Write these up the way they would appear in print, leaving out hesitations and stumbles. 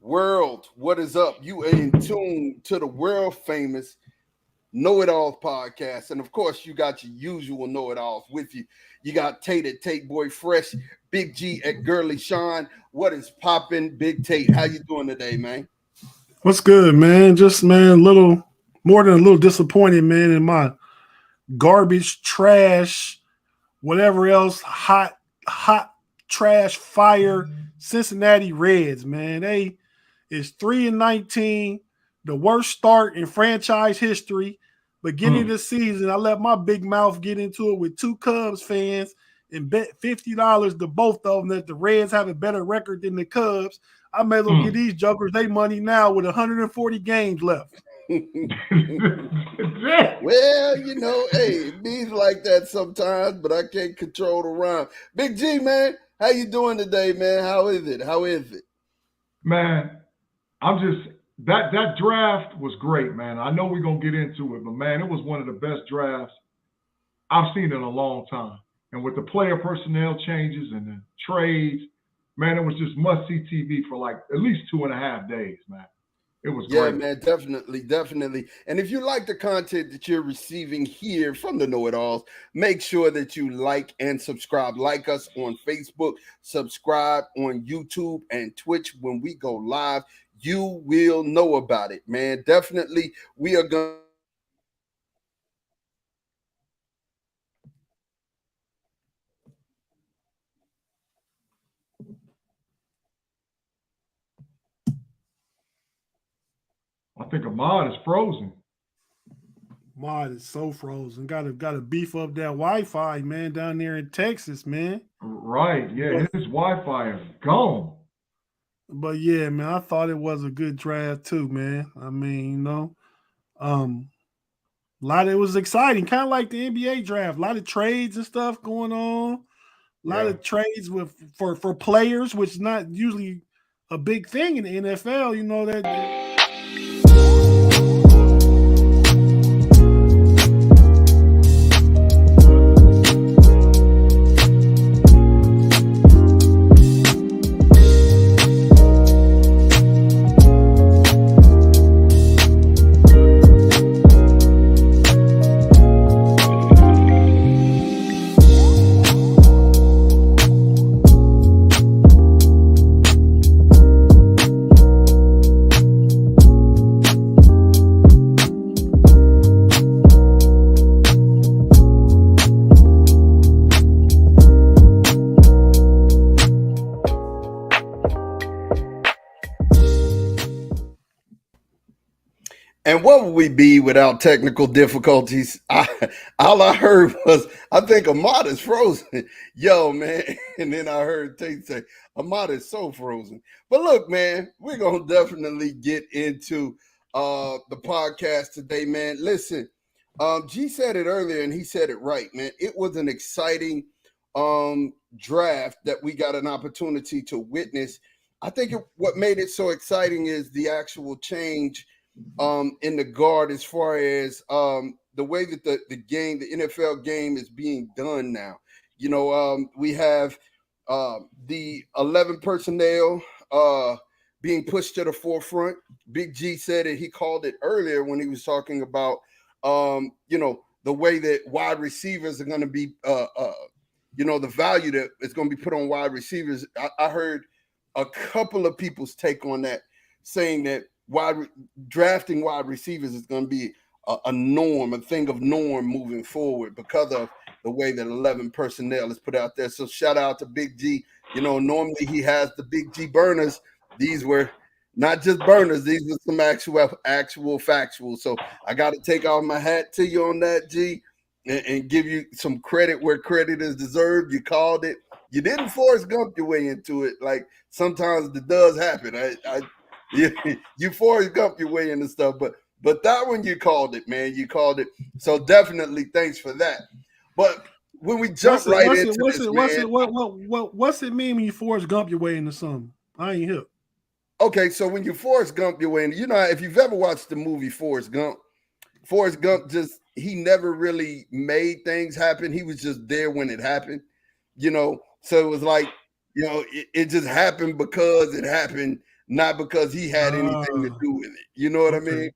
World, what is up? You are in tune to the world famous KnoitAllz podcast. And of course, you got your usual KnoitAllz with you. You got Tate at Tate Boy Fresh, Big G at Girly Sean. What is popping, Big Tate? How you doing today, man? What's good, man? Just man, little more than a little disappointed, man, in my garbage, trash, whatever else, hot trash, fire, Cincinnati Reds, man. They is 3-19, the worst start in franchise history. Beginning of the season, I let my big mouth get into it with two Cubs fans and bet $50 to both of them that the Reds have a better record than the Cubs. I may as well give these jokers their money now with 140 games left. Well, hey, it bees like that sometimes, but I can't control the rhyme. Big G, man, how you doing today, man? How is it? Man, I'm just that draft was great, man. I know we're gonna get into it, but man, it was one of the best drafts I've seen in a long time. And with the player personnel changes and the trades, man, it was just must-see TV for like at least 2.5 days, man. It was great. Yeah, man, definitely. And if you like the content that you're receiving here from the KnoitAllz, make sure that you like and subscribe. Like us on Facebook, subscribe on YouTube and Twitch when we go live. You will know about it, man. Definitely, we are going. I think Ahmad is frozen. Ahmad is so frozen. Gotta beef up that Wi-Fi, man, down there in Texas, man. Right, yeah, his Wi-Fi is gone. But yeah, man, I thought it was a good draft too, man. I mean, it was exciting, kind of like the NBA draft. A lot of trades and stuff going on. A lot of trades for players, which is not usually a big thing in the NFL. You know that. And what would we be without technical difficulties? All I heard was, I think Ahmad is frozen. Yo, man. And then I heard Tate say, Ahmad is so frozen. But look, man, we're going to definitely get into the podcast today, man. Listen, G said it earlier, and he said it right, man. It was an exciting draft that we got an opportunity to witness. I think what made it so exciting is the actual change in the guard as far as the way that the NFL game is being done now. You know, we have the 11 personnel being pushed to the forefront. Big G said it. He called it earlier when he was talking about, the way that wide receivers are going to be, the value that is going to be put on wide receivers. I heard a couple of people's take on that, saying that drafting wide receivers is going to be a norm, a thing of norm moving forward because of the way that 11 personnel is put out there. So shout out to Big G. You know, normally he has the Big G burners. These were not just burners. These were some actual factual. So I got to take off my hat to you on that, G, and give you some credit where credit is deserved. You called it. You didn't Forrest Gump your way into it. Like sometimes it does happen. You Forrest Gump your way into stuff, but that one you called it, man. You called it. So definitely thanks for that. But when we jump what's it mean when you Forrest Gump your way into something? I ain't hip. Okay, so when you Forrest Gump your way into, if you've ever watched the movie Forrest Gump he never really made things happen. He was just there when it happened, So it was like, it just happened because it happened. not because he had anything to do with it. You know what I mean?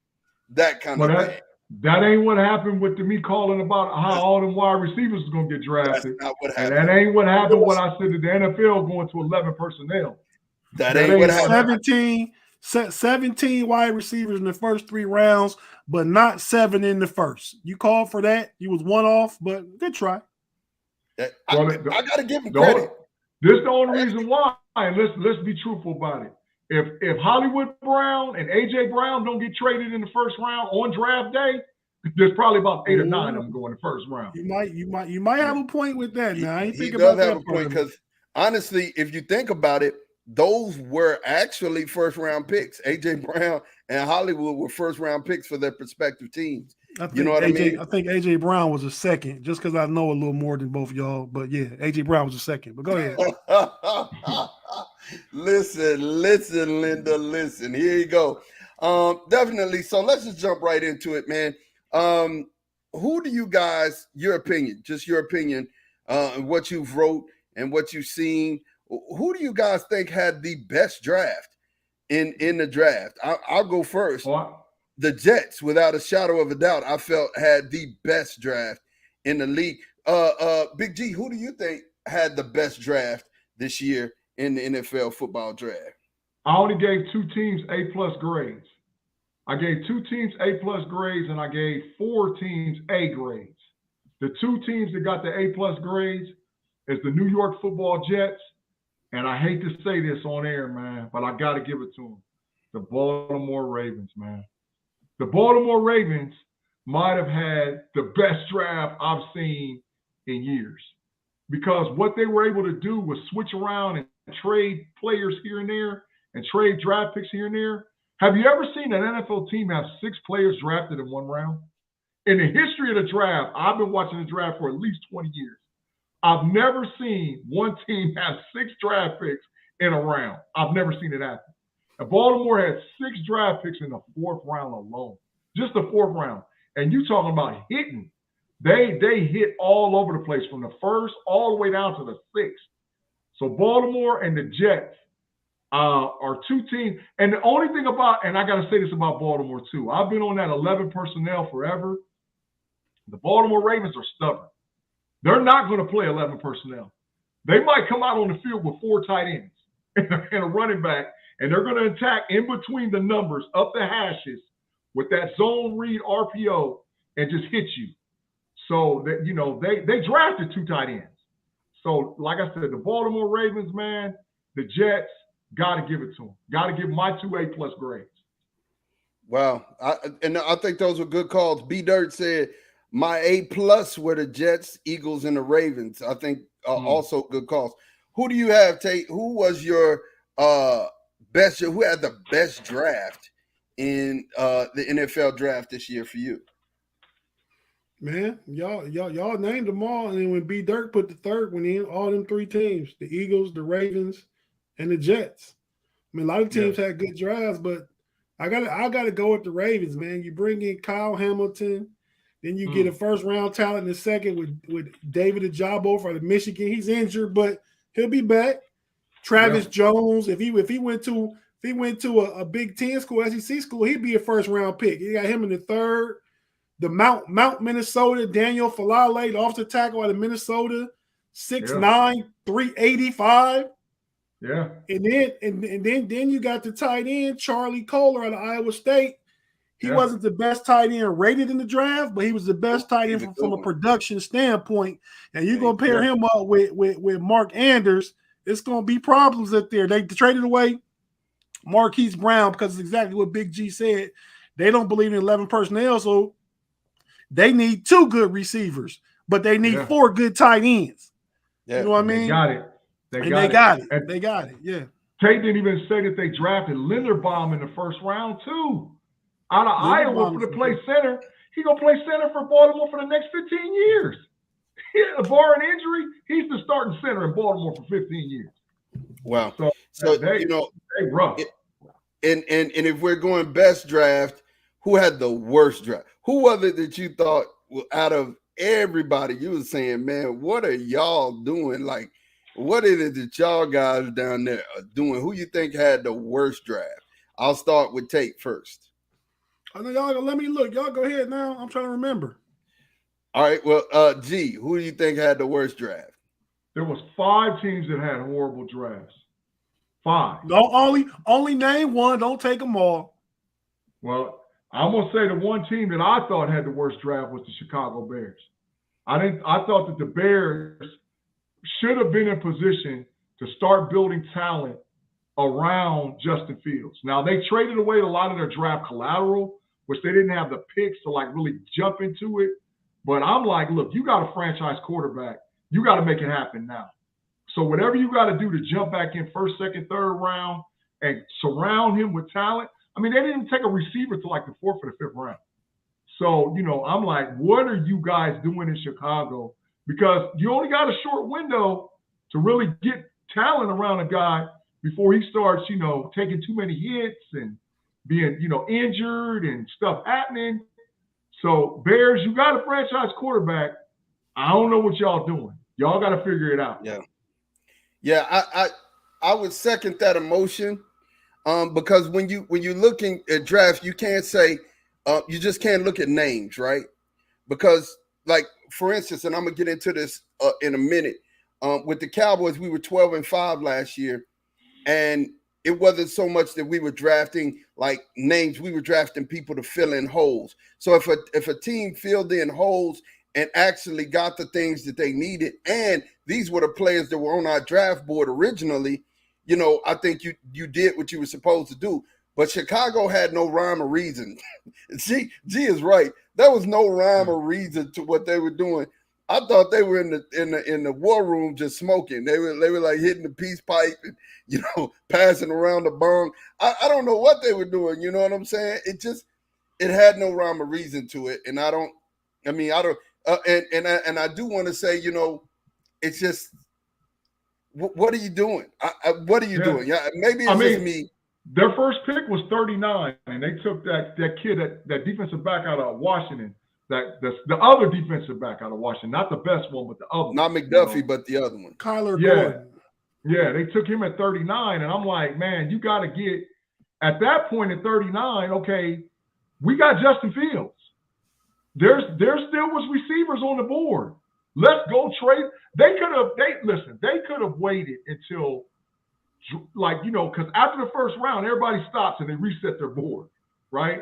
That kind But of thing. that ain't what happened with me calling about how all them wide receivers was gonna get That's drafted. not what And happened. that ain't what happened when I said that the NFL going to 11 personnel. That ain't what happened. 17 wide receivers in the first 3 rounds, but not 7 in the first. You called for that. You was one off, but good try. I got to give him credit. This is the only reason why. And let's be truthful about it. If Hollywood Brown and AJ Brown don't get traded in the first round on draft day, there's probably about 8 or 9 of them going in the first round. You might have a point with that. Now I ain't He think does about have that a point because honestly, if you think about it, those were actually first round picks. AJ Brown and Hollywood were first round picks for their respective teams. You know what I mean? I think AJ Brown was a second, just because I know a little more than both of y'all. But yeah, AJ Brown was a second. But go ahead. Listen, Linda, listen. Here you go. Definitely. So let's just jump right into it, man. Who do you guys, your opinion, what you've wrote and what you've seen, who do you guys think had the best draft in the draft? I'll go first. The Jets, without a shadow of a doubt, I felt had the best draft in the league. Big G, who do you think had the best draft this year in the NFL football draft? I only gave 2 teams A+ grades. I gave 2 teams A+ grades, and I gave 4 teams A grades. The 2 teams that got the A+ grades is the New York Football Jets, and I hate to say this on air, man, but I got to give it to them. The Baltimore Ravens, man. The Baltimore Ravens might have had the best draft I've seen in years, because what they were able to do was switch around and trade players here and there and trade draft picks here and there. Have you ever seen an NFL team have 6 players drafted in one round? In the history of the draft, I've been watching the draft for at least 20 years. I've never seen one team have 6 draft picks in a round. I've never seen it happen. And Baltimore had 6 draft picks in the 4th round alone, just the 4th round. And you talking about hitting. They hit all over the place from the 1st all the way down to the 6th. So Baltimore and the Jets are 2 teams. And the only thing about, and I got to say this about Baltimore too, I've been on that 11 personnel forever. The Baltimore Ravens are stubborn. They're not going to play 11 personnel. They might come out on the field with 4 tight ends and a running back, and they're going to attack in between the numbers, up the hashes, with that zone read RPO and just hit you. So that, you know, they drafted 2 tight ends. So like I said, the Baltimore Ravens, man, the Jets, got to give it to them. Got to give my 2 A+ grades. Wow. I think those were good calls. B Dirt said my A+ were the Jets, Eagles, and the Ravens. I think also good calls. Who do you have, Tate? Who was your best? Who had the best draft in the NFL draft this year for you? Man, y'all named them all, and then when B Dirt put the third one in, all them 3 teams: the Eagles, the Ravens, and the Jets. I mean, a lot of teams had good drafts, but I gotta go with the Ravens, man. You bring in Kyle Hamilton, then you get a first-round talent in the second with David Ojabo for the Michigan. He's injured, but he'll be back. Travis Jones, if he went to a Big Ten school, SEC school, he'd be a first-round pick. You got him in the 3rd. The Mount Minnesota, Daniel Falale, the offensive tackle out of Minnesota, 6'9", 385. Yeah. And then you got the tight end, Charlie Kohler out of Iowa State. He wasn't the best tight end rated in the draft, but he was the best tight end from a production standpoint. And you're gonna pair him up with Mark Anders, it's gonna be problems up there. They traded away Marquise Brown because it's exactly what Big G said. They don't believe in 11 personnel, so they need 2 good receivers, but they need 4 good tight ends. You know what I mean? They got it. They got it. Yeah. Tate didn't even say that they drafted Linderbaum in the 1st round too, out of Iowa for the play center. He gonna play center for Baltimore for the next 15 years. Barring injury, he's the starting center in Baltimore for 15 years. Wow. So they rough. And if we're going best draft, who had the worst draft? Who was it that you thought out of everybody you was saying, man, what are y'all doing? Like, what is it that y'all guys down there are doing? Who you think had the worst draft? I'll start with Tate first. I know y'all gonna let me look. Y'all go ahead now. I'm trying to remember. All right. Well, G, who do you think had the worst draft? There was 5 teams that had horrible drafts. 5. No, only name one. Don't take them all. Well, I'm gonna say the one team that I thought had the worst draft was the Chicago Bears. I thought that the Bears should have been in position to start building talent around Justin Fields. Now they traded away a lot of their draft collateral, which they didn't have the picks to like really jump into it. But I'm like, look, you got a franchise quarterback. You got to make it happen now. So whatever you got to do to jump back in first, second, third round and surround him with talent. I mean, they didn't even take a receiver to like the 4th or the 5th round. So, I'm like, what are you guys doing in Chicago? Because you only got a short window to really get talent around a guy before he starts, taking too many hits and being, injured and stuff happening. So, Bears, you got a franchise quarterback. I don't know what y'all doing. Y'all got to figure it out. Yeah, I would second that emotion, because when you're looking at drafts, you can't say you just can't look at names, right? Because, like, for instance, and I'm gonna get into this in a minute. With the Cowboys, we were 12-5 last year, and it wasn't so much that we were drafting like names; we were drafting people to fill in holes. So if a team filled in holes and actually got the things that they needed, and these were the players that were on our draft board originally, I think you did what you were supposed to do. But Chicago had no rhyme or reason. G is right. There was no rhyme or reason to what they were doing. I thought they were in the war room just smoking. They were like hitting the peace pipe and passing around the bong. I don't know what they were doing. You know what I'm saying? It had no rhyme or reason to it. And I don't. And I do want to say, it's just, what are you doing? What are you doing? Yeah, maybe it's just me. Their first pick was 39, and they took that kid, that defensive back out of Washington, the other defensive back out of Washington, not the best one, but the other. Not McDuffie, but the other one. Kyler Gordon. Yeah, they took him at 39, and I'm like, man, you got to get at that point at 39. Okay, we got Justin Fields. There still was receivers on the board. Let's go trade. They could have waited until, because after the first round, everybody stops and they reset their board, right?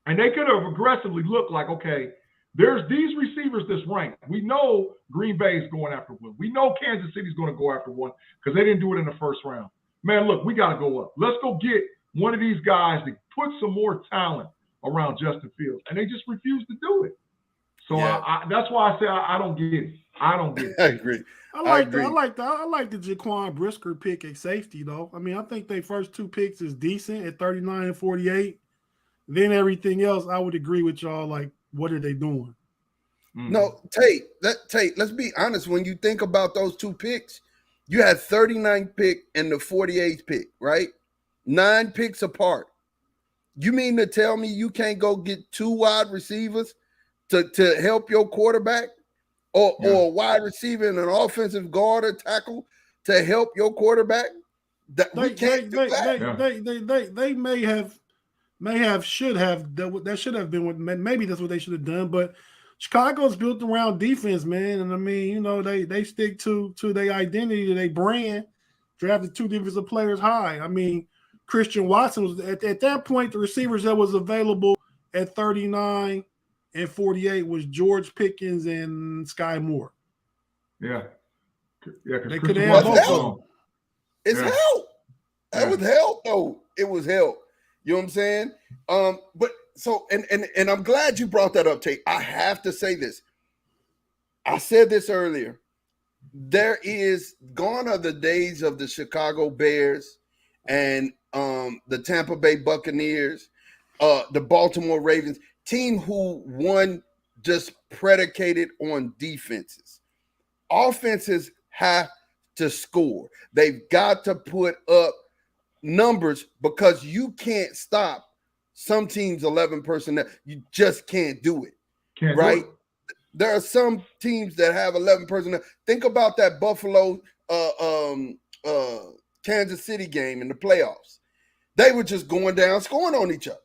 And they could have aggressively looked like, okay, there's these receivers that's ranked. We know Green Bay is going after one. We know Kansas City's going to go after one because they didn't do it in the first round. Man, look, we got to go up. Let's go get one of these guys to put some more talent around Justin Fields. And they just refused to do it. So that's why I say I don't get it. I don't get it. I agree. I like the Jaquan Brisker pick at safety, though. I mean, I think their first 2 picks is decent at 39 and 48. Then everything else, I would agree with y'all. Like, what are they doing? No, Tate, let's be honest. When you think about those 2 picks, you had 39th pick and the 48th pick, right? 9 picks apart. You mean to tell me you can't go get 2 wide receivers to help your quarterback, or a wide receiver and an offensive guard or tackle to help your quarterback? That they should have been what, maybe that's what they should have done. But Chicago's built around defense, man, and I mean, they stick to their identity, to their brand. Drafted 2 defensive players high. I mean, Christian Watson was at that point, the receivers that was available at 39 and 48 was George Pickens and Sky Moore. Yeah. They could have both of them. It's help. That was help, though. It was help. You know what I'm saying? But so, and I'm glad you brought that up, Tate. I have to say this. I said this earlier. Gone are the days of the Chicago Bears and the Tampa Bay Buccaneers, the Baltimore Ravens, team who won just predicated on defenses. Offenses have to score. They've got to put up numbers because you can't stop some teams 11 personnel. You just can't do it. Right? There are some teams that have 11 personnel. Think about that Buffalo, Kansas City game in the playoffs. They were just going down, scoring on each other.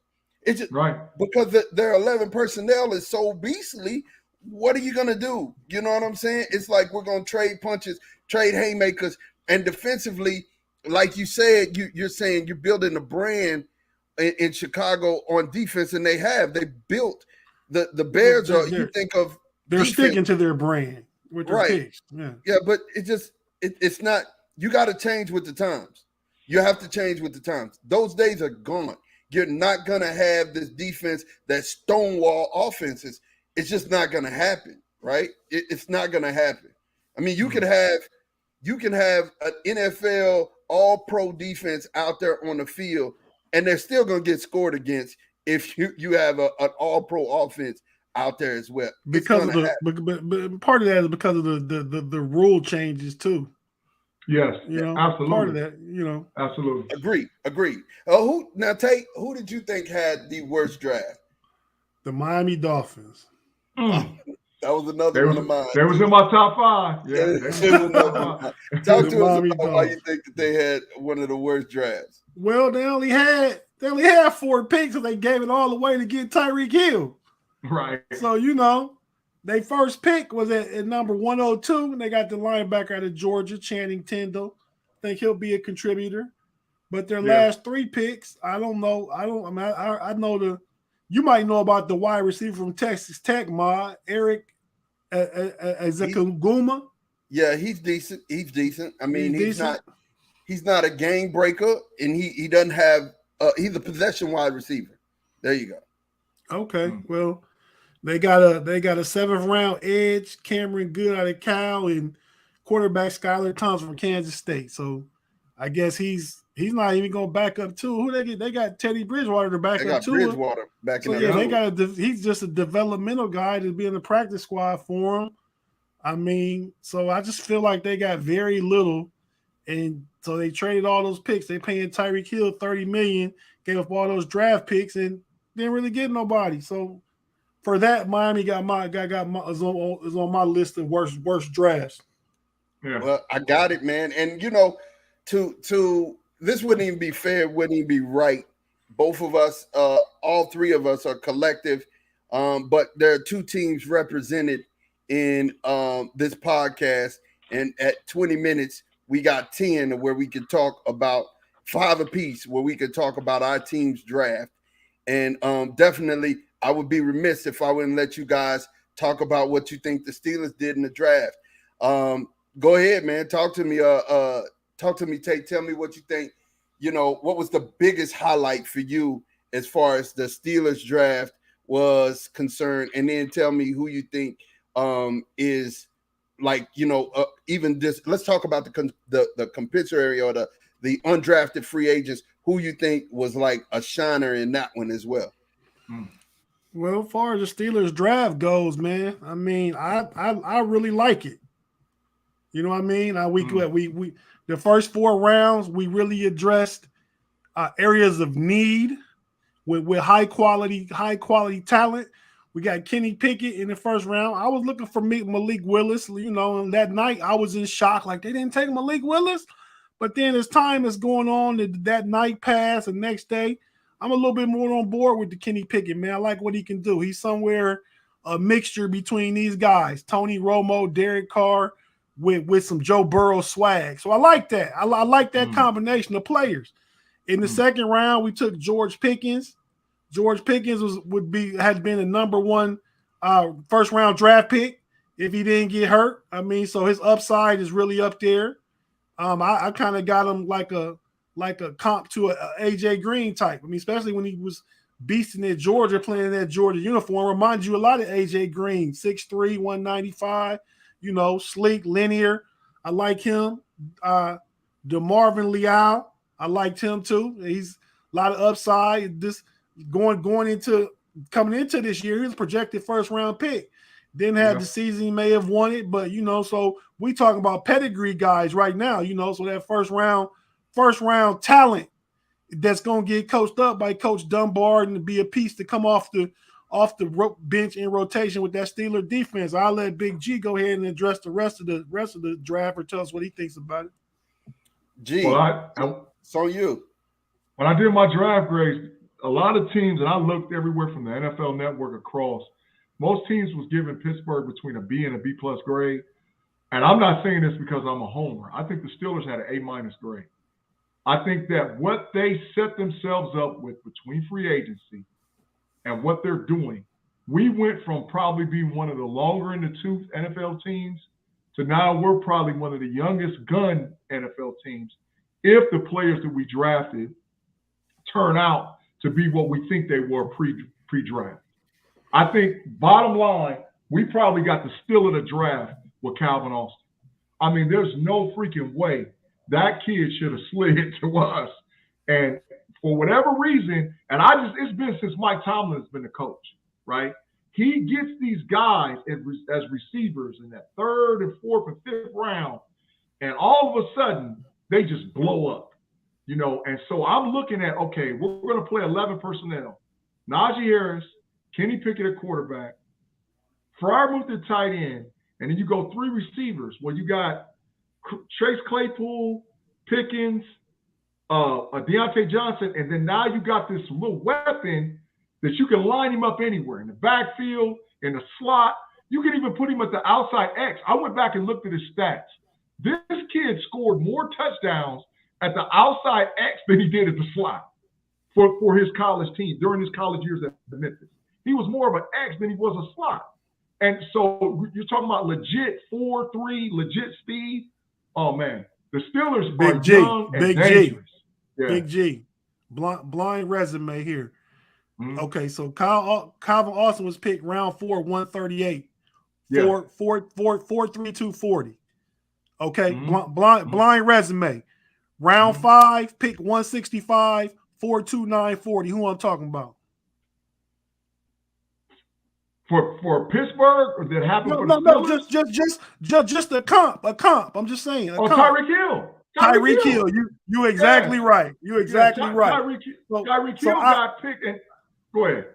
It's just Right. because their 11 personnel is so beastly. What are you going to do? You know what I'm saying? It's like we're going to trade punches, trade haymakers, and defensively, like you said, you're saying you're building a brand in Chicago on defense, and they built the Bears. You think of they're defense, sticking to their brand with their right? picks. Yeah, but it's not. You got to change with the times. You have to change with the times. Those days are gone. You're not going to have this defense that stonewall offenses. It's just not going to happen, right? It's not going to happen. I mean, you can have an NFL all-pro defense out there on the field, and they're still going to get scored against if you have an all-pro offense out there as well. Because of but part of that is because of the rule changes too. Yes, absolutely. Part of that, absolutely. Agreed. Tate, who did you think had the worst draft? The Miami Dolphins. That was another one of mine. They was in my top 5. Yeah. Talk to us about why you think that they had one of the worst drafts. Well, they only had 4 picks, and they gave it all away to get Tyreek Hill. Right. So their first pick was at number 102, and they got the linebacker out of Georgia, Channing Tindall. I think he'll be a contributor. But their last 3 picks, I don't know. I know you might know about the wide receiver from Texas Tech, Eric Ezekuguma. Yeah, he's decent. I mean, he's not a game breaker, and he doesn't have. He's a possession wide receiver. There you go. Okay, well. They got a 7th round edge, Cameron Good out of Cal, and quarterback Skylar Thompson from Kansas State. So I guess he's not even going to back up too. Who they get? They got Teddy Bridgewater to back up too. Bridgewater backing up. Yeah, he's just a developmental guy to be in the practice squad for him. I mean, so I just feel like they got very little, and so they traded all those picks. They paying Tyreek Hill $30 million, gave up all those draft picks, and didn't really get nobody. So. For that, Miami is on my list of worst drafts. Yeah. Well, I got it, man. And to this wouldn't even be fair, wouldn't even be right. Both of us, all 3 of us are collective, but there are 2 teams represented in this podcast. And at 20 minutes, we got 10 where we could talk about 5 apiece, where we could talk about our team's draft. And definitely. I would be remiss if I wouldn't let you guys talk about what you think the Steelers did in the draft. Go ahead, man. Talk to me. Tate. Tell me what you think. What was the biggest highlight for you as far as the Steelers draft was concerned, and then tell me who you think is like even this. Let's talk about the compensatory or the undrafted free agents. Who you think was like a shiner in that one as well? Well, as far as the Steelers draft goes, man, I mean, I really like it. You know what I mean? We the first 4 rounds, we really addressed areas of need with high quality talent. We got Kenny Pickett in the first round. I was looking for Malik Willis, and that night I was in shock, like they didn't take Malik Willis. But then as time is going on, that night passed, the next day, I'm a little bit more on board with the Kenny Pickett, man. I like what he can do. He's somewhere a mixture between these guys, Tony Romo, Derek Carr, with some Joe Burrow swag. So I like that. I like that combination of players. In the second round, we took George Pickens. George Pickens had been a number 1 first round draft pick if he didn't get hurt. I mean, so his upside is really up there. I kind of got him like a comp to a AJ Green type. I mean, especially when he was beasting at Georgia, playing in that Georgia uniform. Reminds you a lot of AJ Green, 6'3", 195, sleek, linear. I like him. DeMarvin Leal, I liked him too. He's a lot of upside. This coming into this year, he was projected first round pick. Didn't have the season he may have wanted, but so we talking about pedigree guys right now, so that first round talent that's going to get coached up by Coach Dunbar and be a piece to come off the off the bench in rotation with that Steeler defense. I'll let Big G go ahead and address the rest of the draft or tell us what he thinks about it. G, so you. When I did my draft grades, a lot of teams, and I looked everywhere from the NFL Network across, most teams was giving Pittsburgh between a B and a B+ grade. And I'm not saying this because I'm a homer. I think the Steelers had an A- grade. I think that what they set themselves up with between free agency and what they're doing, we went from probably being one of the longer in the tooth NFL teams to now we're probably one of the youngest gun NFL teams if the players that we drafted turn out to be what we think they were pre-draft. I think, bottom line, we probably got the steal of the draft with Calvin Austin. I mean, there's no freaking way that kid should have slid to us. And for whatever reason, and it's been since Mike Tomlin has been the coach, right? He gets these guys as receivers in that 3rd and 4th and 5th round, and all of a sudden, they just blow up, And so I'm looking at, okay, we're going to play 11 personnel. Najee Harris, Kenny Pickett at quarterback, Freiermuth at tight end, and then you go 3 receivers. Well, you got Chase Claypool, Pickens, Deontay Johnson, and then now you got this little weapon that you can line him up anywhere, in the backfield, in the slot. You can even put him at the outside X. I went back and looked at his stats. This kid scored more touchdowns at the outside X than he did at the slot for his college team during his college years at Memphis. He was more of an X than he was a slot. And so you're talking about legit 4-3, legit speed. Oh, man. The Steelers are young and dangerous. Big G. Blind resume here. Mm-hmm. Okay, so Calvin Austin was picked round 4, 138. 4'3", 240. Okay, mm-hmm. blind resume. Round 5, pick 165, 4'2", 940. Who I'm talking about? For Pittsburgh, or that happened for the Steelers? Just a comp. I'm just saying. Tyreek Hill. Tyreek Hill. You exactly right. You exactly right. Tyreek Hill got picked. Go ahead.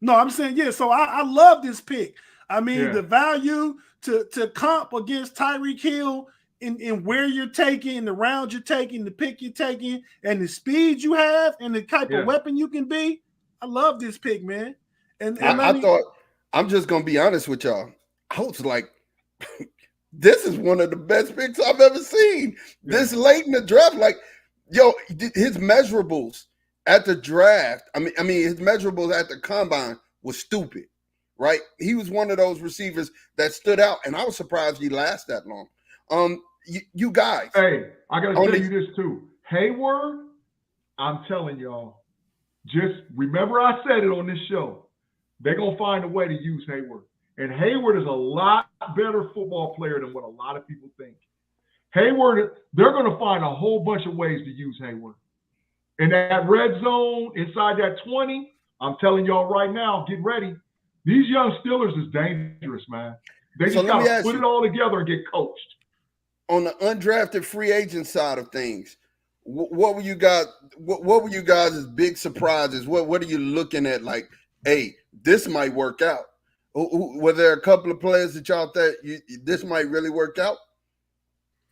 No, I'm saying, so I love this pick. I mean, the value to comp against Tyreek Hill in where you're taking, the round you're taking, the pick you're taking, and the speed you have, and the type of weapon you can be. I love this pick, man. And I thought, I'm just going to be honest with y'all. I was like, this is one of the best picks I've ever seen. This late in the draft, his measurables at the draft, I mean, his measurables at the combine was stupid, right? He was one of those receivers that stood out, and I was surprised he lasted that long. You guys. Hey, I got to tell you this too. Hayward, I'm telling y'all, just remember I said it on this show. They're going to find a way to use Hayward. And Hayward is a lot better football player than what a lot of people think. Hayward, they're going to find a whole bunch of ways to use Hayward. In that red zone, inside that 20, I'm telling y'all right now, get ready. These young Steelers is dangerous, man. They just got to put it all together and get coached. On the undrafted free agent side of things, what were you guys? What were you guys' big surprises? What are you looking at? Like, hey, this might work out. Were there a couple of players that y'all thought this might really work out?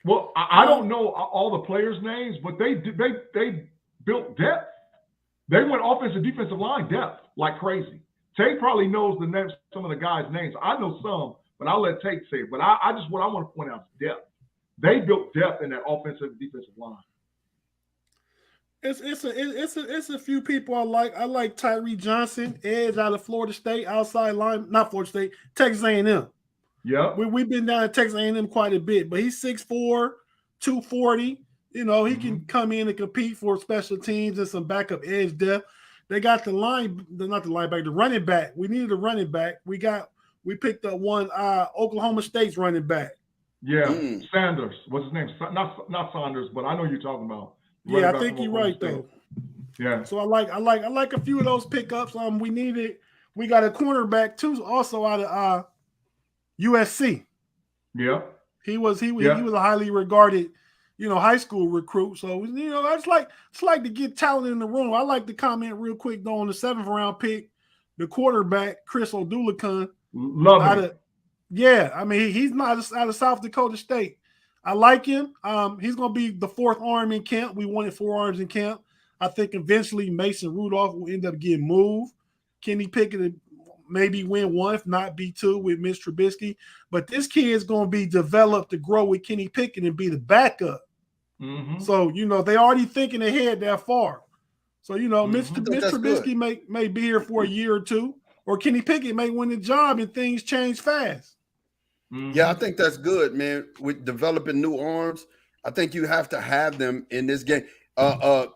Well, I don't know all the players' names, but they built depth. They went offensive, defensive line depth like crazy. Tate probably knows some of the guys' names. I know some, but I'll let Tate say it. But what I want to point out is depth. They built depth in that offensive and defensive line. It's a few people I like. I like Tyree Johnson, edge out of Florida State, outside line, not Florida State, Texas A&M. Yeah, we've been down at Texas A&M quite a bit, but he's 6'4", 240. He can come in and compete for special teams and some backup edge depth. They got the running back. We needed a running back. We picked up one Oklahoma State's running back. Yeah, Sanders. What's his name? Not Saunders, but I know you're talking about. Yeah, I think you're right though. Yeah. So I like a few of those pickups. We got a cornerback too, also out of USC. Yeah. He was a highly regarded, high school recruit. So I just like to get talent in the room. I like to comment real quick though on the 7th round pick, the quarterback, Chris Odulikun. Love it. Yeah, I mean, he's not out of South Dakota State. I like him. He's going to be the fourth arm in camp. We wanted 4 arms in camp. I think eventually Mason Rudolph will end up getting moved. Kenny Pickett maybe win 1, if not be 2 with Mitch Trubisky. But this kid is going to be developed to grow with Kenny Pickett and be the backup. Mm-hmm. So, they already thinking ahead that far. So, Mitch Trubisky may be here for a year or 2, or Kenny Pickett may win the job and things change fast. Mm-hmm. Yeah, I think that's good, man. With developing new arms, I think you have to have them in this game.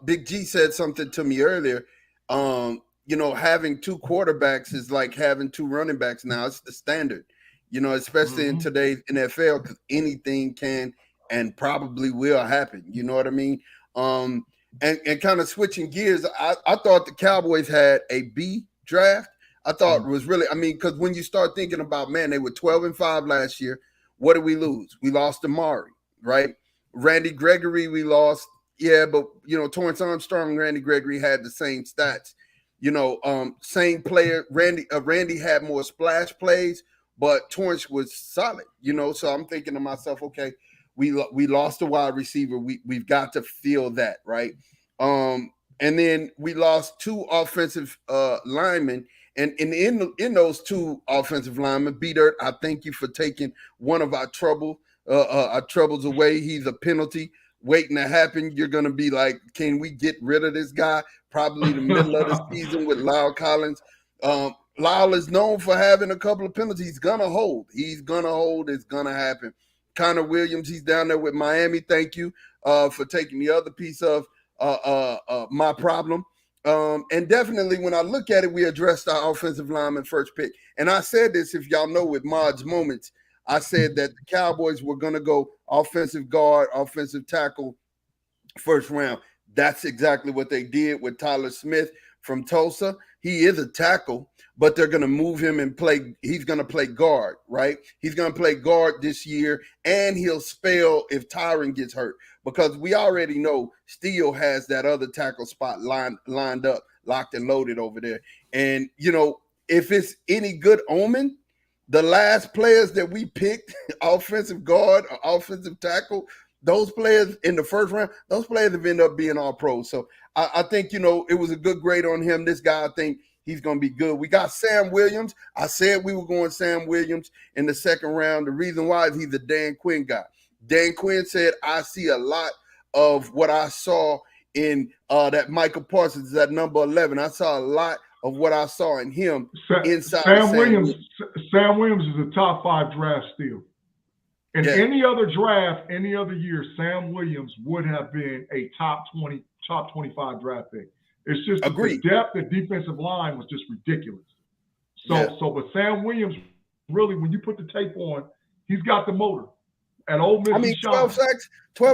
Big G said something to me earlier. Having 2 quarterbacks is like having 2 running backs now. It's the standard, especially in today's NFL, because anything can and probably will happen. You know what I mean? And kind of switching gears, I thought the Cowboys had a B draft. I thought it was really, because when you start thinking about, man, they were 12-5 last year. What did we lose? We lost Amari, right? Randy Gregory, we lost. Yeah, but, Torrance Armstrong, Randy Gregory had the same stats. Same player. Randy had more splash plays, but Torrance was solid, So I'm thinking to myself, okay, we lost a wide receiver. We've got to feel that, right? And then we lost 2 offensive linemen. And in those 2 offensive linemen, B-Dirt, I thank you for taking one of our troubles away. He's a penalty waiting to happen. You're going to be like, can we get rid of this guy? Probably the middle of the season with Lyle Collins. Lyle is known for having a couple of penalties. He's going to hold. It's going to happen. Connor Williams, he's down there with Miami. Thank you for taking the other piece of my problem. And definitely when I look at it, we addressed our offensive lineman first pick. And I said this, if y'all know, with Mod's Moments, I said that the Cowboys were going to go offensive guard, offensive tackle, first round. That's exactly what they did with Tyler Smith from Tulsa. He is a tackle, but they're going to move him and play. He's going to play guard, right? He's going to play guard this year, and he'll spell if Tyron gets hurt, because we already know Steele has that other tackle spot lined up, locked and loaded over there. And, if it's any good omen, the last players that we picked, offensive guard or offensive tackle, those players in the first round, those players have ended up being all pros. So I think, it was a good grade on him. This guy, I think he's going to be good. We got Sam Williams. I said we were going Sam Williams in the second round. The reason why is he's a Dan Quinn guy. Dan Quinn said, I see a lot of what I saw in that Michael Parsons, that number 11. I saw a lot of what I saw in him inside Sam Williams. Sam Williams is a top 5 draft steal. In any other draft, any other year, Sam Williams would have been a top 25 draft pick. It's just the depth of defensive line was just ridiculous. But Sam Williams, really, when you put the tape on, he's got the motor. At Ole Miss, 12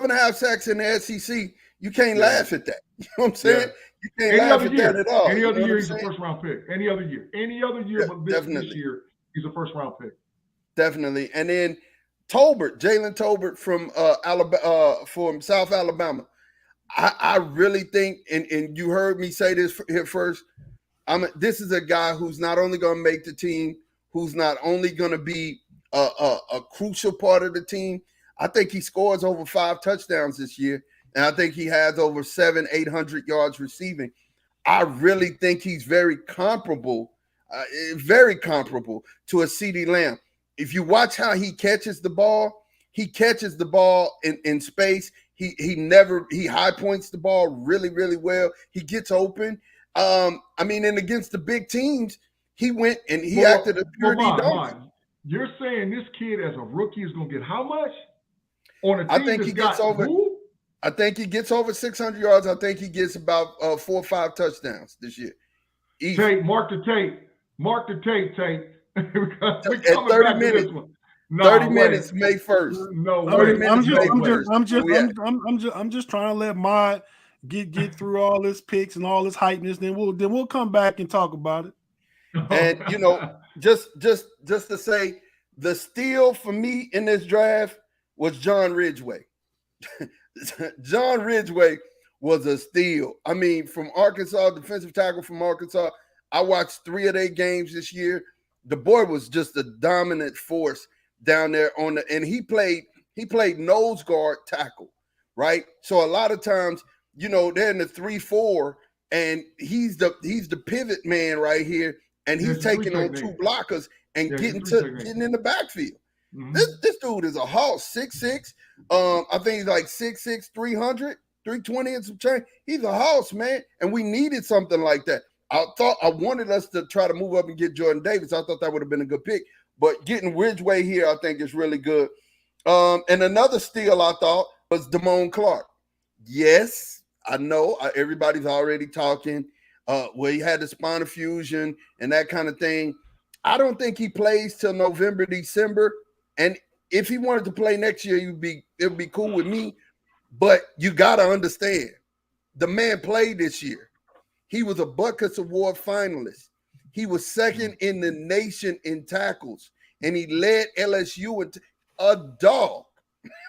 and a half sacks in the SEC. You can't laugh at that. You know what I'm saying? You can't laugh at that at all. Any other year, he's a first-round pick. Any other year, but this year, he's a first-round pick. Definitely. And then Jalen Tolbert from Alabama, from South Alabama. I really think, and you heard me say this here first, this is a guy who's not only going to make the team, who's not only going to be a crucial part of the team. I think he scores over 5 touchdowns this year, and I think he has over 700-800 yards receiving. I really think he's very comparable to a CeeDee Lamb. If you watch how he catches the ball in space. He high points the ball really, really well. He gets open. And against the big teams, he went and he acted a purity donkey. You're saying this kid as a rookie is going to get how much? On a team I think he gets over 600 yards. I think he gets about 4 or 5 touchdowns this year. Easy. Tape, mark the tape. Tape. At 30 minutes. 30 minutes, May 1st. No, I'm just trying to let Mod get through all his picks and all his hypeness. Then we'll come back and talk about it. And just to say, the steal for me in this draft was John Ridgeway. John Ridgeway was a steal. From Arkansas, defensive tackle from Arkansas. I watched 3 of their games this year. The boy was just a dominant force down there and he played nose guard tackle, right? So a lot of times, they're in the 3-4 and he's the pivot man right here, and he's taking on 2 blockers and getting in the backfield. Mm-hmm. This dude is a hoss, 6'6". I think he's like 6'6", 300, 320 and some change. He's a hoss, man, and we needed something like that. I wanted us to try to move up and get Jordan Davis. I thought that would have been a good pick, but getting Ridgeway here, I think, is really good. And another steal I thought was Damone Clark. Yes, I know everybody's already talking. He had the spinal fusion and that kind of thing. I don't think he plays till November, December. And if he wanted to play next year, it would be cool with me. But you got to understand, the man played this year. He was a Butkus Award finalist. He was second in the nation in tackles, and he led LSU into a dog.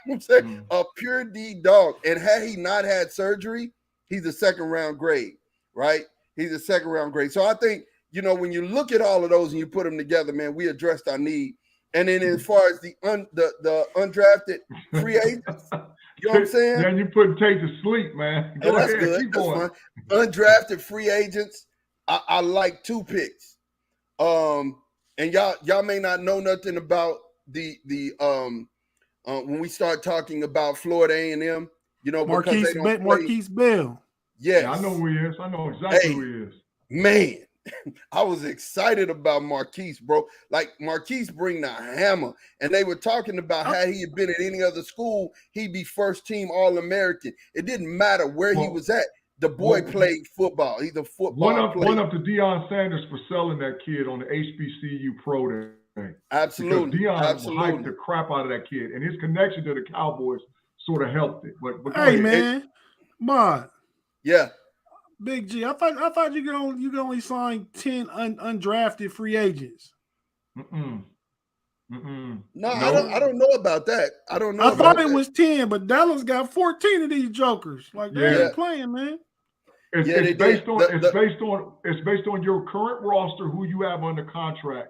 I'm saying a pure D dog. And had he not had surgery, he's a second-round grade, right? He's a second-round grade. So I think, when you look at all of those and you put them together, man, we addressed our need. And then as far as the undrafted free agents, you know what I'm saying? Yeah, you put Tate to sleep, man. Go that's ahead, good. keep That's going. fine. Undrafted free agents, I like 2 picks. And y'all may not know nothing about the when we start talking about Florida A&M, Marquise Bell. Yes. Yeah, I know who he is. I know exactly who he is. Man, I was excited about Marquise, bro. Like, Marquise bring the hammer. And they were talking about how he had been at any other school, he'd be first-team All-American. It didn't matter where he was at. The boy played football. He's a football player. One up to Deion Sanders for selling that kid on the HBCU Pro Day. Absolutely. Because Deion hyped the crap out of that kid, and his connection to the Cowboys sort of helped it. But hey, man, Mod. Yeah. Big G, I thought you could only sign 10 undrafted free agents. No, I don't know about that. I don't know. I thought it was 10, but Dallas got 14 of these jokers. Like, they ain't playing, man. It's based on your current roster, who you have under contract,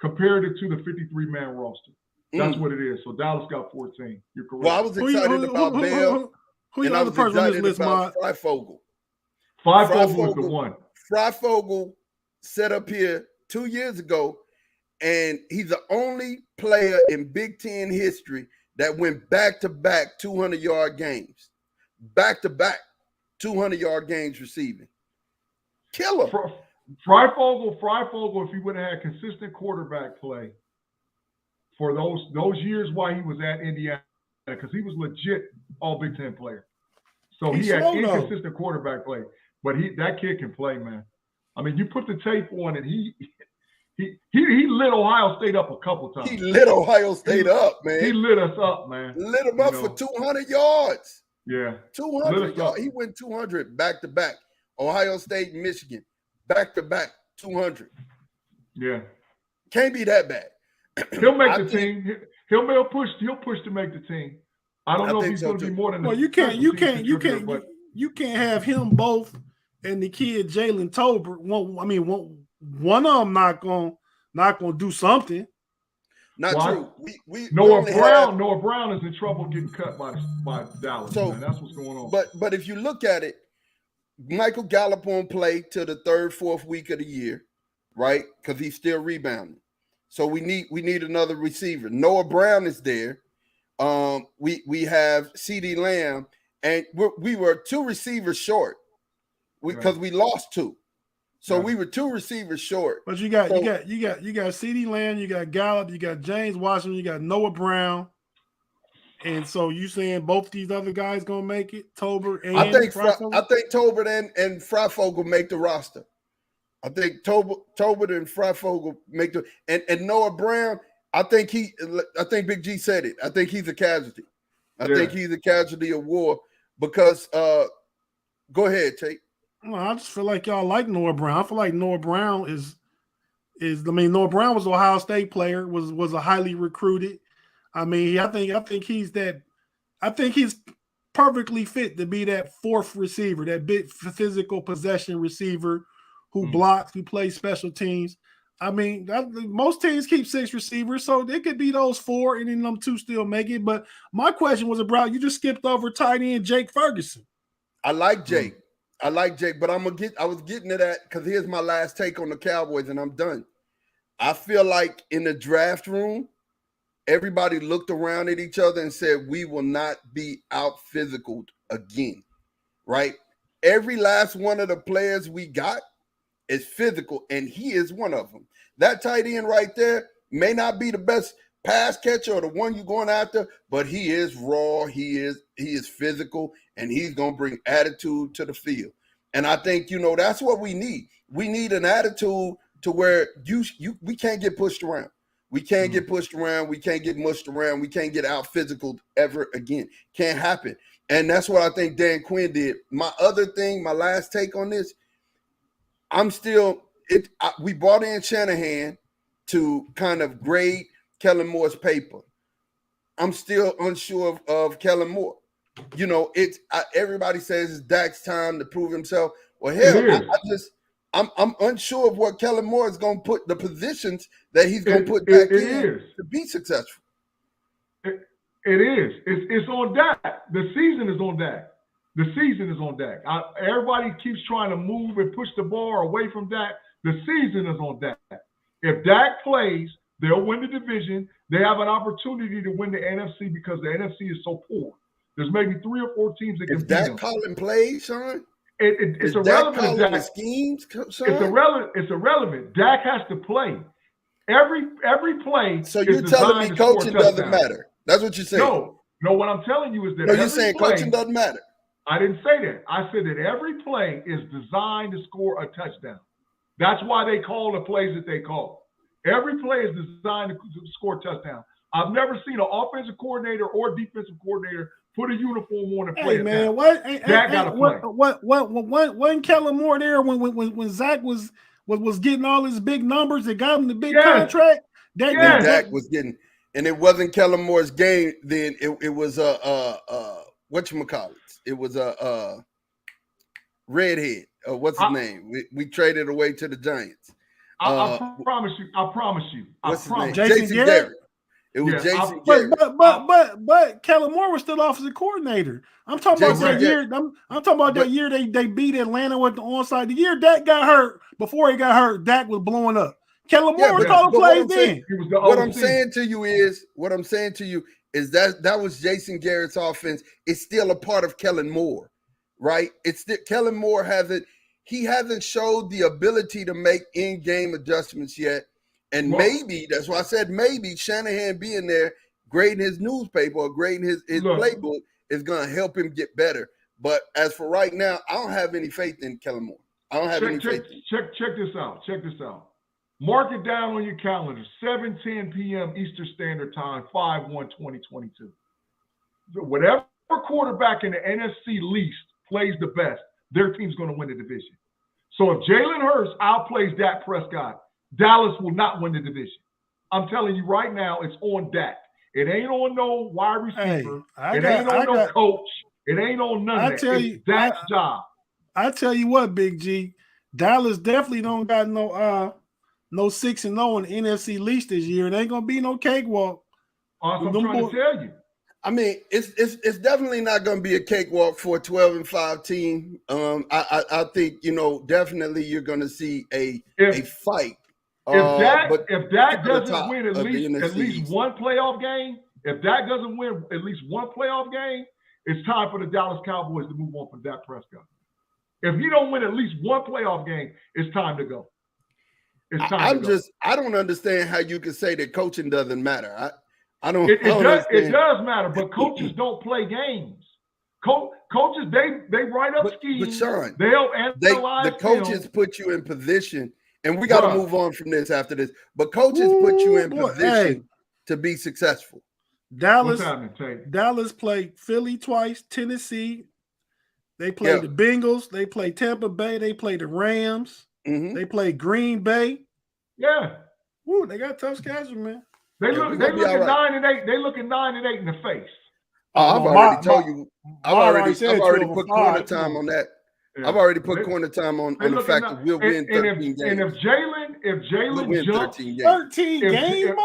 compared it to the 53-man roster. That's what it is. So Dallas got 14. You're correct. Well, I was excited about Bell. Who the other person on this list, Mod? Freifogel. Freifogel is the one. Freifogel set up here 2 years ago, and he's the only player in Big Ten history that went back-to-back 200-yard games. Back-to-back 200-yard games receiving. Killer. Freifogel, if he would have had consistent quarterback play for those years while he was at Indiana, because he was legit all Big Ten player. So he had inconsistent quarterback play. But that kid can play, man. I mean, you put the tape on and he lit Ohio State up a couple times. He lit Ohio State up, man. He lit us up, man. Lit him up for 200 yards. Yeah. 200 yards. He went 200 back-to-back. Ohio State and Michigan, back-to-back 200. Yeah. Can't be that bad. He'll make the team. He'll push to make the team. I don't know if he's going to be more than. Well, you can't have him both and the kid Jalen Tolbert. One of them not gonna do something. True. Noah Brown is in trouble getting cut by Dallas. So, man. That's what's going on. But if you look at it, Michael Gallup won't play till the 3rd, 4th week of the year, right? Because he's still rebounding. So we need another receiver. Noah Brown is there. We have CeeDee Lamb, and we were 2 receivers short because we lost 2. So we were 2 receivers short. But you got CeeDee Lamb, you got Gallup, you got James Washington, you got Noah Brown. And so you saying both these other guys gonna make it? Tolbert and I think Tolbert and Freifogel make the roster. I think Tolbert and Freifogel make the and Noah Brown. I think Big G said it. I think he's a casualty. I think he's a casualty of war because go ahead, Tate. Well, I just feel like y'all like Noah Brown. I feel like Noah Brown Noah Brown was an Ohio State player, was a highly recruited. I mean, I think he's perfectly fit to be that 4th receiver, that big physical possession receiver who blocks, who plays special teams. I mean, most teams keep 6 receivers, so it could be those 4, and then them 2 still make it. But my question was about you just skipped over tight end Jake Ferguson. I like Jake. I like Jake, but I was getting to that because here's my last take on the Cowboys, and I'm done. I feel like in the draft room, everybody looked around at each other and said, we will not be out physicaled again, right? Every last one of the players we got is physical, and he is one of them. That tight end right there may not be the best pass catcher or the one you're going after, but he is raw, he is physical, and he's going to bring attitude to the field. And I think, that's what we need. We need an attitude to where we can't get pushed around. We can't get pushed around. We can't get mushed around. We can't get out physical ever again. Can't happen. And that's what I think Dan Quinn did. My other thing, my last take on this, we brought in Shanahan to kind of grade Kellen Moore's paper. I'm still unsure of Kellen Moore. Everybody says it's Dak's time to prove himself. Well, hell, I'm unsure of what Kellen Moore is going to put, the positions that he's going to put Dak in to be successful. It is. It's on Dak. The season is on Dak. The season is on Dak. Everybody keeps trying to move and push the ball away from Dak. The season is on Dak. If Dak plays, they'll win the division. They have an opportunity to win the NFC because the NFC is so poor. There's maybe 3 or 4 teams that can beat them. Is Dak calling plays, Sean? It's irrelevant. Dak schemes, Sean? It's irrelevant. Dak has to play. Every play. So you're telling me coaching doesn't matter? That's what you're saying. No. What I'm telling you is that you're saying coaching doesn't matter. I didn't say that. I said that every play is designed to score a touchdown. That's why they call the plays that they call. Every play is designed to score a touchdown. I've never seen an offensive coordinator or defensive coordinator put a uniform on and play. Hey man, wasn't Kellen Moore there when Zach was getting all his big numbers that got him the big contract? Dak was getting, and it wasn't Kellen Moore's game. Then it was whatchamacallit. It was a redhead. What's his name? We traded away to the Giants. I promise you. What's his name? Jason Garrett. It was Jason Garrett. But Kellen Moore was still offensive coordinator. I'm talking about that year. I'm talking about that year they beat Atlanta with the onside. The year Dak got hurt, before he got hurt, Dak was blowing up. Kellen Moore was calling plays then. What I'm saying to you is that was Jason Garrett's offense. It's still a part of Kellen Moore, right? It's still Kellen Moore hasn't showed the ability to make in-game adjustments yet. And maybe, that's why I said maybe Shanahan being there, grading his newspaper or grading his playbook is going to help him get better. But as for right now, I don't have any faith in Kellen Moore. I don't have any faith. Check this out. Mark it down on your calendar, 7:10 p.m. Eastern Standard Time, 5/1/2022. Whatever quarterback in the NFC least plays the best, their team's going to win the division. So if Jalen Hurts outplays Dak Prescott, Dallas will not win the division. I'm telling you right now, it's on Dak. It ain't on no wide receiver. It ain't on no coach. It ain't on none of that. It's Dak's job. I tell you what, Big G, Dallas definitely don't got no 6-0 in the NFC least this year. It ain't gonna be no cakewalk. I'm trying to tell you. I mean, it's definitely not going to be a cakewalk for a 12-5 team. I think definitely you're going to see a fight. If Dak doesn't win at least one playoff game, it's time for the Dallas Cowboys to move on from Dak Prescott. If you don't win at least one playoff game, it's time to go. I don't understand how you can say that coaching doesn't matter. It does matter, but coaches don't play games. Coaches, they write up schemes. But Sean, they'll analyze the coaches put you in position, and we got to move on from this after this. But coaches put you in position to be successful. Dallas played Philly twice, Tennessee. They played the Bengals. They played Tampa Bay. They played the Rams. Mm-hmm. They played Green Bay. Yeah. Woo, they got tough schedule, man. They look at 9-8. They look at 9-8 in the face. I've already told you. I've already put corner time on that. Yeah. I've already put corner time on the fact that we'll win 13 games. And if Jalen we'll win jumps, 13 games. 13 games,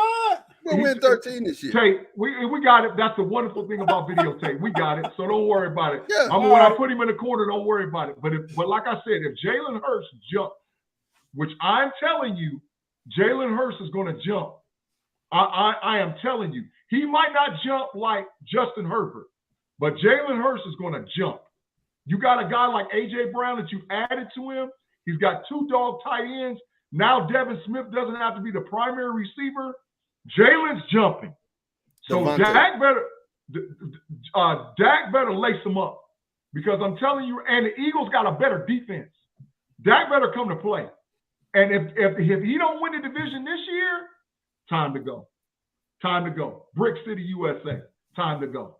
we'll win 13 this year. Tate, we got it. That's the wonderful thing about videotape. We got it, so don't worry about it. Yeah. When I put him in the corner, don't worry about it. But like I said, if Jalen Hurts jumps, which I'm telling you, Jalen Hurts is going to jump. I am telling you, he might not jump like Justin Herbert, but Jalen Hurts is going to jump. You got a guy like A.J. Brown that you added to him. He's got 2 dog tight ends. Now Devin Smith doesn't have to be the primary receiver. Jalen's jumping. So Dak better lace him up, because I'm telling you, and the Eagles got a better defense. Dak better come to play. And if he don't win the division this year, time to go. Time to go. Brick City, USA. Time to go.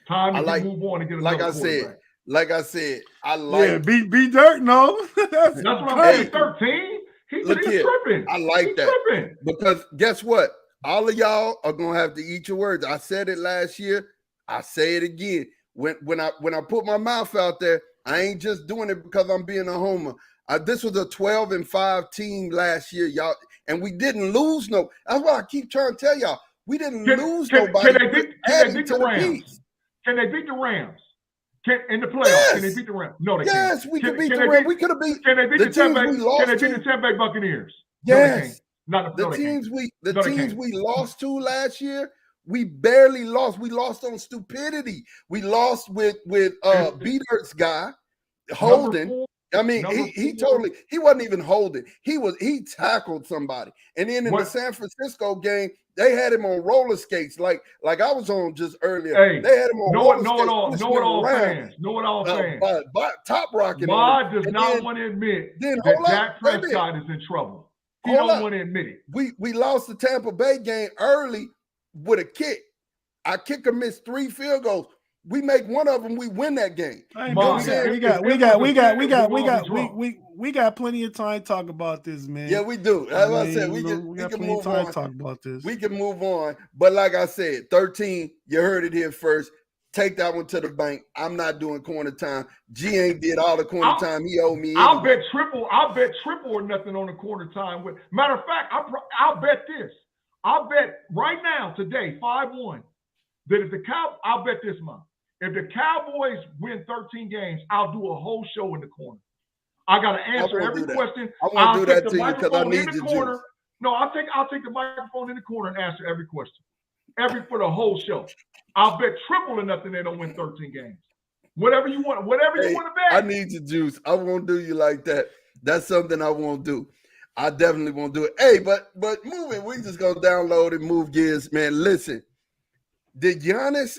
Time to move on and get another quarterback. Like I said, I like B Dirt. No, that's what I'm saying. 13. He's tripping. I like that tripping. Because guess what? All of y'all are gonna have to eat your words. I said it last year. I say it again. When I put my mouth out there, I ain't just doing it because I'm being a homer. This was a 12-5 team last year, y'all, and we didn't lose no. That's why I keep trying to tell y'all, we didn't lose nobody. Can they beat the Rams? Can they beat the Rams? In the playoffs, yes. Can they beat the Rams? No, they can't. Yes, we could beat the Rams. We could have beat. Can they beat the Tampa Bay Buccaneers? Yes. No, the teams we lost to last year, we barely lost. We lost on stupidity. We lost with B-Dirt's guy, Holden. I mean, he wasn't even holding. He tackled somebody. And then in the San Francisco game, they had him on roller skates, like I was on just earlier. Hey, they had him on roller skates. Know it all fans. Top rocking. Mod does not want to admit that Dak Prescott is in trouble. He don't want to admit it. We lost the Tampa Bay game early with a kick. Our kicker missed 3 field goals. We make one of them, we win that game. We got plenty of time to talk about this, man. Yeah, we do. As I said, we can move on. Talk about this. We can move on. But like I said, 13, you heard it here first. Take that one to the bank. I'm not doing corner time. G ain't did all the corner time he owed me. I'll bet triple or nothing on the corner time. Matter of fact, I'll bet this. I'll bet right now, today, 5-1, that I'll bet this month. If the Cowboys win 13 games, I'll do a whole show in the corner. I got to answer every question. I won't do that to you because I need the juice. No, I'll take the microphone in the corner and answer every question. For the whole show. I'll bet triple or nothing they don't win 13 games. Whatever you want to bet. I need the juice. I won't do you like that. That's something I won't do. I definitely won't do it. Hey, but moving, we just gonna download and move gears, man. Listen, did Giannis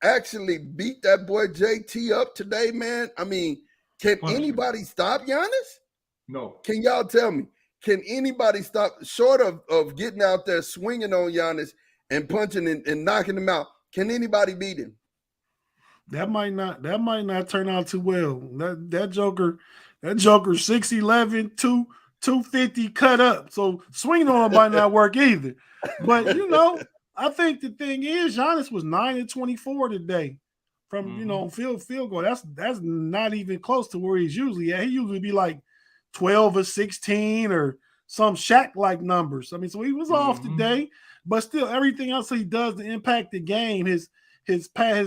actually beat that boy JT up today, man? I mean, can anybody stop Giannis? No. Can y'all tell me? Can anybody stop, short of getting out there swinging on Giannis and punching and knocking him out? Can anybody beat him? That might not turn out too well. That Joker 6'11", 250 cut up. So swinging on him might not work either. But I think the thing is, Giannis was 9-24 today from field goal. That's not even close to where he's usually at. He usually be like 12 or 16 or some Shaq-like numbers. I mean, so he was off today, but still everything else he does to impact the game, his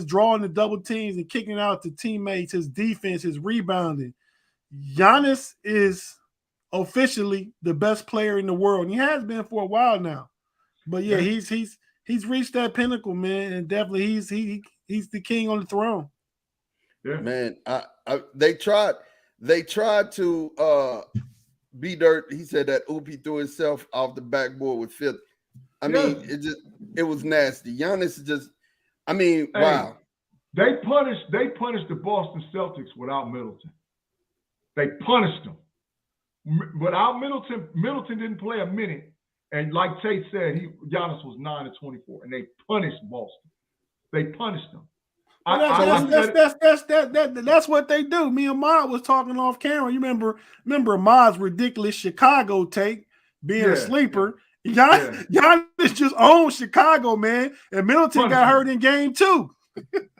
drawing the double teams and kicking out the teammates, his defense, his rebounding. Giannis is officially the best player in the world, and he has been for a while now. But yeah, he's reached that pinnacle, man, and definitely he's the king on the throne. Yeah, man. They tried to be dirt. He said that Oopie threw himself off the backboard with Philly. I mean, it was nasty. Giannis is just. I mean, wow. They punished the Boston Celtics without Middleton. They punished them. Without Middleton didn't play a minute. And like Tate said, Giannis was 9-24, and they punished Boston. They punished them. That's what they do. Me and Mod was talking off camera. You remember Mod's ridiculous Chicago take, being a sleeper. Giannis just owned Chicago, man. And Middleton got hurt in game 2.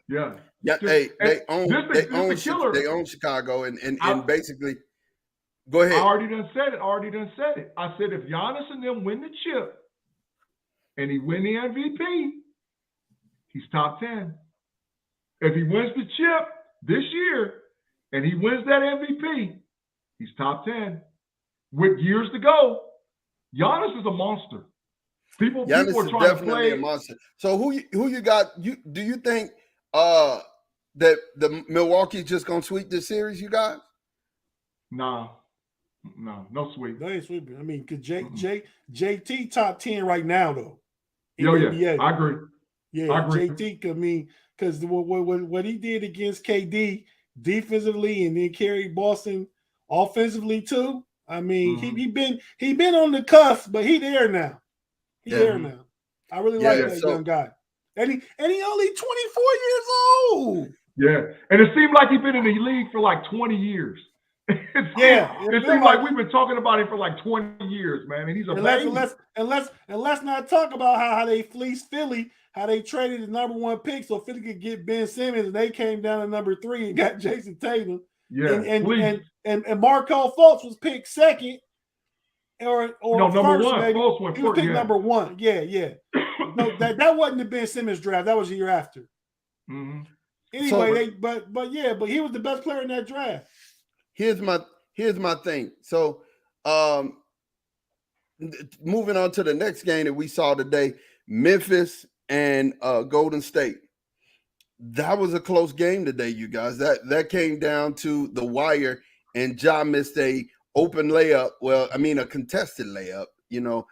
Yeah. Yeah, Just, they own this the killer. they own Chicago and I basically go ahead. already done said it. I said if Giannis and them win the chip and he win the MVP, he's top 10. If he wins the chip this year and he wins that MVP, he's top 10. With years to go, Giannis is a monster. People are Giannis is trying to definitely play. a monster. So who you got? Do you think that the Milwaukee's just gonna sweep this series, you guys? No sweep. They ain't sweeping. I mean, cause JT top 10 right now though. Yeah, I agree. Yeah, I agree. JT. I mean, because what he did against KD defensively and then carried Boston offensively too. I mean, he been on the cusp, but he there now. There now. I really like that young guy. And he only 24 years old. Yeah. And it seemed like he's been in the league for like 20 years. It seems like we've been talking about him for like 20 years, man. And he's a baby. Let's not talk about how they fleeced Philly, how they traded the number 1 pick so Philly could get Ben Simmons, and they came down to number 3 and got Jason Tatum. Yeah. And Markelle Fultz was picked second. Or no, number first, 1. maybe. Fultz went He was first. picked number 1. Yeah. No, that wasn't the Ben Simmons draft. That was the year after. Mm-hmm. Anyway, but he was the best player in that draft. Here's my thing. So, moving on to the next game that we saw today, Memphis and Golden State. That was a close game today, you guys. That came down to the wire, and Ja missed a open layup. Well, I mean a contested layup. You know,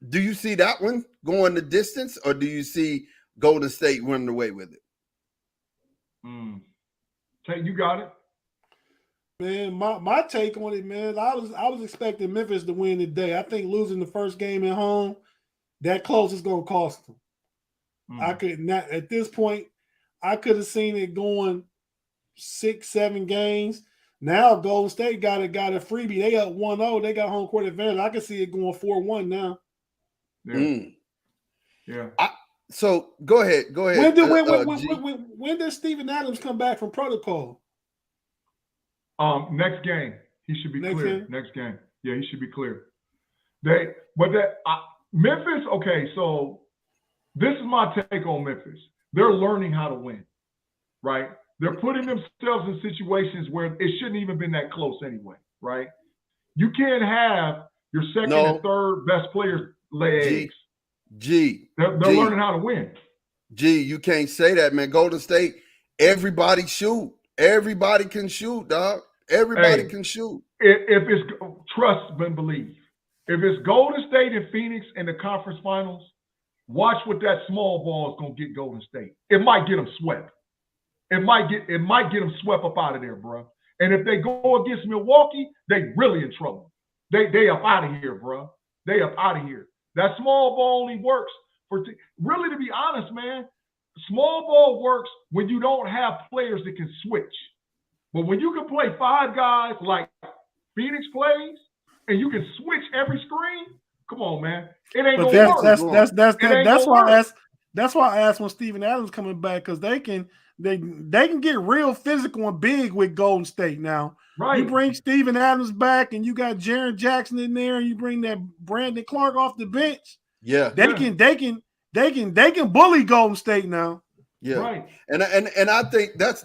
do you see that one going the distance, or do you see Golden State running away with it? Tate, you got it. Man, my take on it, man, I was expecting Memphis to win today. I think losing the first game at home, that close is going to cost them. I could not at this point. I could have seen it going 6-7 games. Now Golden State got a freebie. They up 1-0. They got home court advantage. I can see it going 4-1 now. Yeah. So go ahead. When does Steven Adams come back from protocol? Next game. He should be clear. Next game. Yeah, he should be clear. Memphis, okay, so this is my take on Memphis. They're learning how to win, right? They're putting themselves in situations where it shouldn't even been that close anyway, right? You can't have your second and third best players lay eggs. They're learning how to win. You can't say that, man. Golden State, everybody shoot. Everybody can shoot, dog. Everybody can shoot. If it's trust and believe. If it's Golden State and Phoenix in the conference finals, watch what that small ball is going to get Golden State. It might get them swept. It might get them swept up out of there, bro. And if they go against Milwaukee, they really in trouble. They up out of here, bro. They up out of here. That small ball only works really, to be honest, man. Small ball works when you don't have players that can switch. But when you can play 5 guys like Phoenix plays, and you can switch every screen, come on, man. It ain't gonna work. That's why I asked when Steven Adams coming back, because they can get real physical and big with Golden State now. Right. You bring Steven Adams back, and you got Jaren Jackson in there, and you bring that Brandon Clark off the bench. Yeah, they can bully Golden State now. Yeah, right. And I think that's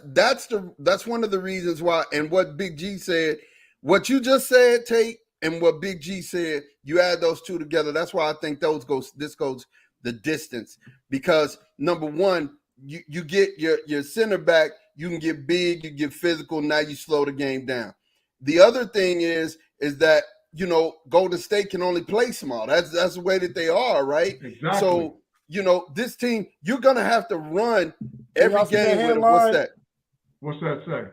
one of the reasons why. And what Big G said, what you just said, Tate, and what Big G said, you add those two together. That's why I think this goes the distance, because number one, you get your center back, you can get big, you get physical. Now you slow the game down. The other thing is that, you know, Golden State can only play small. That's the way that they are, right? Exactly. So, you know, this team, you're gonna have to run every game. What's that? What's that say?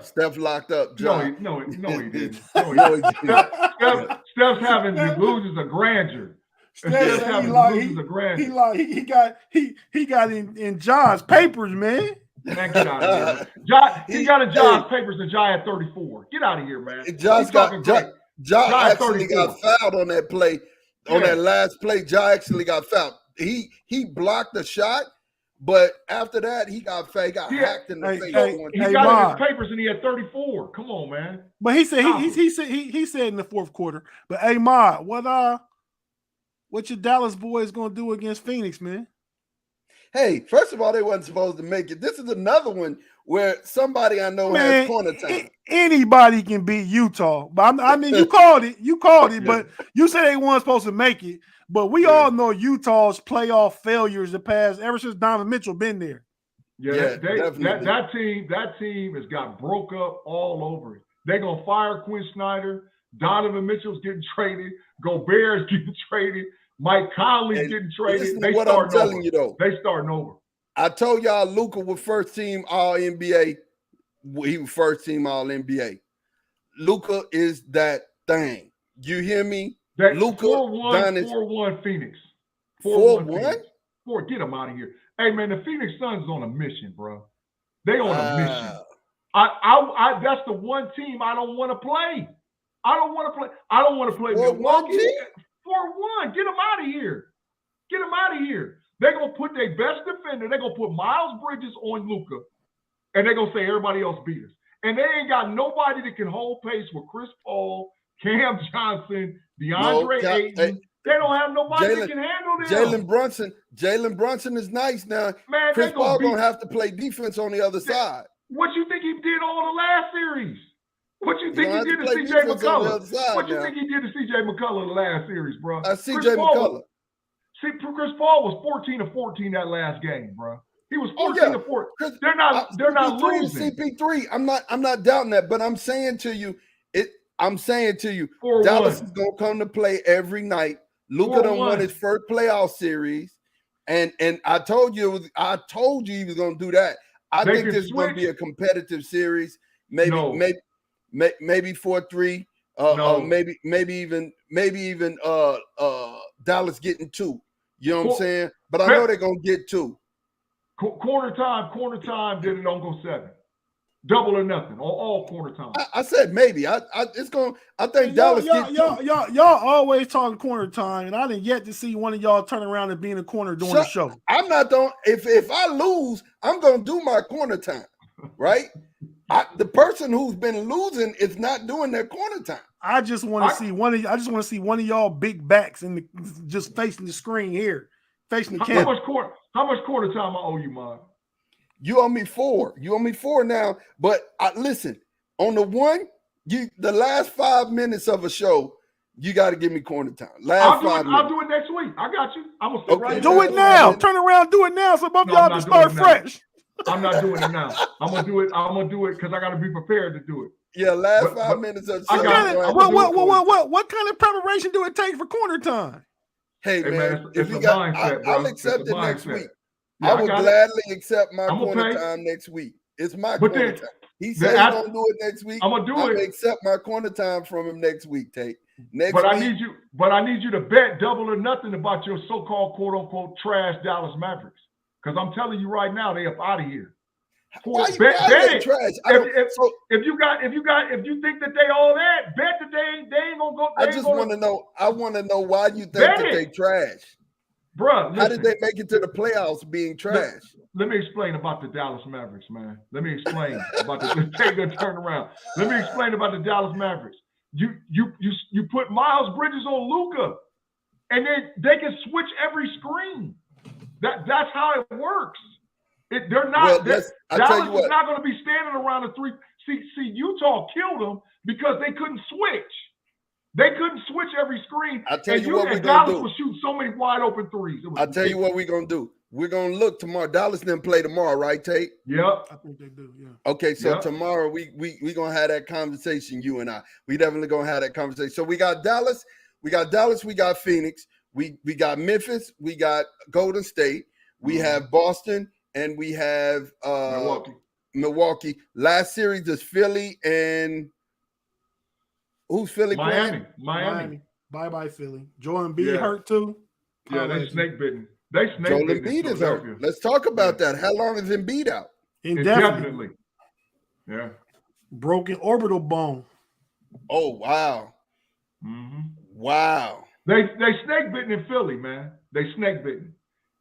Steph locked up. John. No, he didn't. No, he didn't. Steph's having delusions of grandeur. He got in John's papers, man. Man, get out of here. Man. He got in John's papers, and John had 34. Get out of here, man. John actually got fouled on that play. On that last play, Ja actually got fouled. He blocked the shot, But after that, he got hacked in the face. He got in his papers and he had 34. Come on, man. But he said he said in the fourth quarter. But hey, Ma, what your Dallas boys gonna do against Phoenix, man? Hey, first of all, they wasn't supposed to make it. This is another one where somebody I know has corner time. Anybody can beat Utah. But I mean, you called it. You called it, but you said they weren't supposed to make it. But we all know Utah's playoff failures the past ever since Donovan Mitchell been there. Yeah, that team has got broke up all over it. They're gonna fire Quinn Snyder. Donovan Mitchell's getting traded. Gobert's getting traded. Mike Conley's getting traded. They starting over. I told y'all Luka was first team All NBA. He was first team All NBA. Luka is that thing. You hear me? Luka 4-1 Phoenix. 4-1? Get them out of here. Hey man, the Phoenix Suns is on a mission, bro. They on a mission. I that's the one team I don't want to play. I don't want to play Milwaukee. 4-1. Get them out of here. Get them out of here. They're going to put their best defender. They're going to put Miles Bridges on Luka. And they're going to say everybody else beat us. And they ain't got nobody that can hold pace with Chris Paul, Cam Johnson, DeAndre Ayton. They don't have nobody that can handle them. Jalen Brunson is nice now. Man, Chris Paul going to have to play defense on the other side. What you think he did all the last series? What you think he did to CJ McCullough? What you think he did to CJ McCullough in the last series, bro? CJ McCullough. Chris Paul was 14 of 14 that last game, bro. He was 14 of 14. They're not losing. CP3. I'm not doubting that, but I'm saying to you, Dallas is gonna come to play every night. Luka done won his first playoff series, and I told you he was gonna do that. I think this is gonna be a competitive series. Maybe 4-3. Maybe even Dallas getting 2. You know what I'm saying? But I know they're gonna get 2. Quarter time, then it don't go 7. Double or nothing, all quarter time. I said maybe. I think Dallas gets 2. Y'all always talking corner time, and I didn't yet to see one of y'all turn around and be in a corner during the show. I'm not doing. If I lose, I'm gonna do my corner time, right? The person who's been losing is not doing their corner time. I just want to see one of y'all big backs just facing the screen here, facing the camera. How much quarter time I owe you, man? You owe me 4. You owe me 4 now. But listen, on the last 5 minutes of a show, you got to give me corner time. I'll do it next week. I got you. I'm gonna sit right do it now. Turn around, do it now. So both y'all can start fresh. I'm not doing it now. I'm gonna do it because I got to be prepared to do it. Yeah, last 5 minutes of the show. What kind of preparation do it take for corner time? Hey man, if you got, I'll accept it next week. I will gladly accept my corner time next week. It's my corner time. He said he's gonna do it next week. I'm gonna do it. Accept my corner time from him next week, Tate. I need you to bet double or nothing about your so-called quote unquote trash Dallas Mavericks. Because I'm telling you right now, they up out of here. Why you bet trash? If you think that they all that, bet that they ain't gonna go. I just want to know. I want to know why you think that they trash. Bruh, how did they make it to the playoffs being trash? Let me explain about the Dallas Mavericks, man. Let me explain about the take a turn around. Let me explain about the Dallas Mavericks. You put Miles Bridges on Luka, and then they can switch every screen. That's how it works. Dallas is not going to be standing around the 3. See, Utah killed them because they couldn't switch. They couldn't switch every screen. I tell you what we're going to do. Dallas was shooting so many wide open threes. I tell you what we're going to do. We're going to look tomorrow. Dallas didn't play tomorrow, right, Tate? Yep. I think they do, yeah. Okay, so tomorrow we going to have that conversation, you and I. We definitely going to have that conversation. So we got Dallas. We got Phoenix. We got Memphis. We got Golden State. We have Boston. And we have Milwaukee. Last series is Philly and who's Philly playing? Miami. Bye, Philly. Joel Embiid hurt too? Yeah, they snake bitten. Joel Embiid is hurt. Let's talk about that. How long is Embiid out? Indefinitely. Yeah. Broken orbital bone. Oh, wow. Mm-hmm. Wow. They snake bitten in Philly, man. They snake bitten.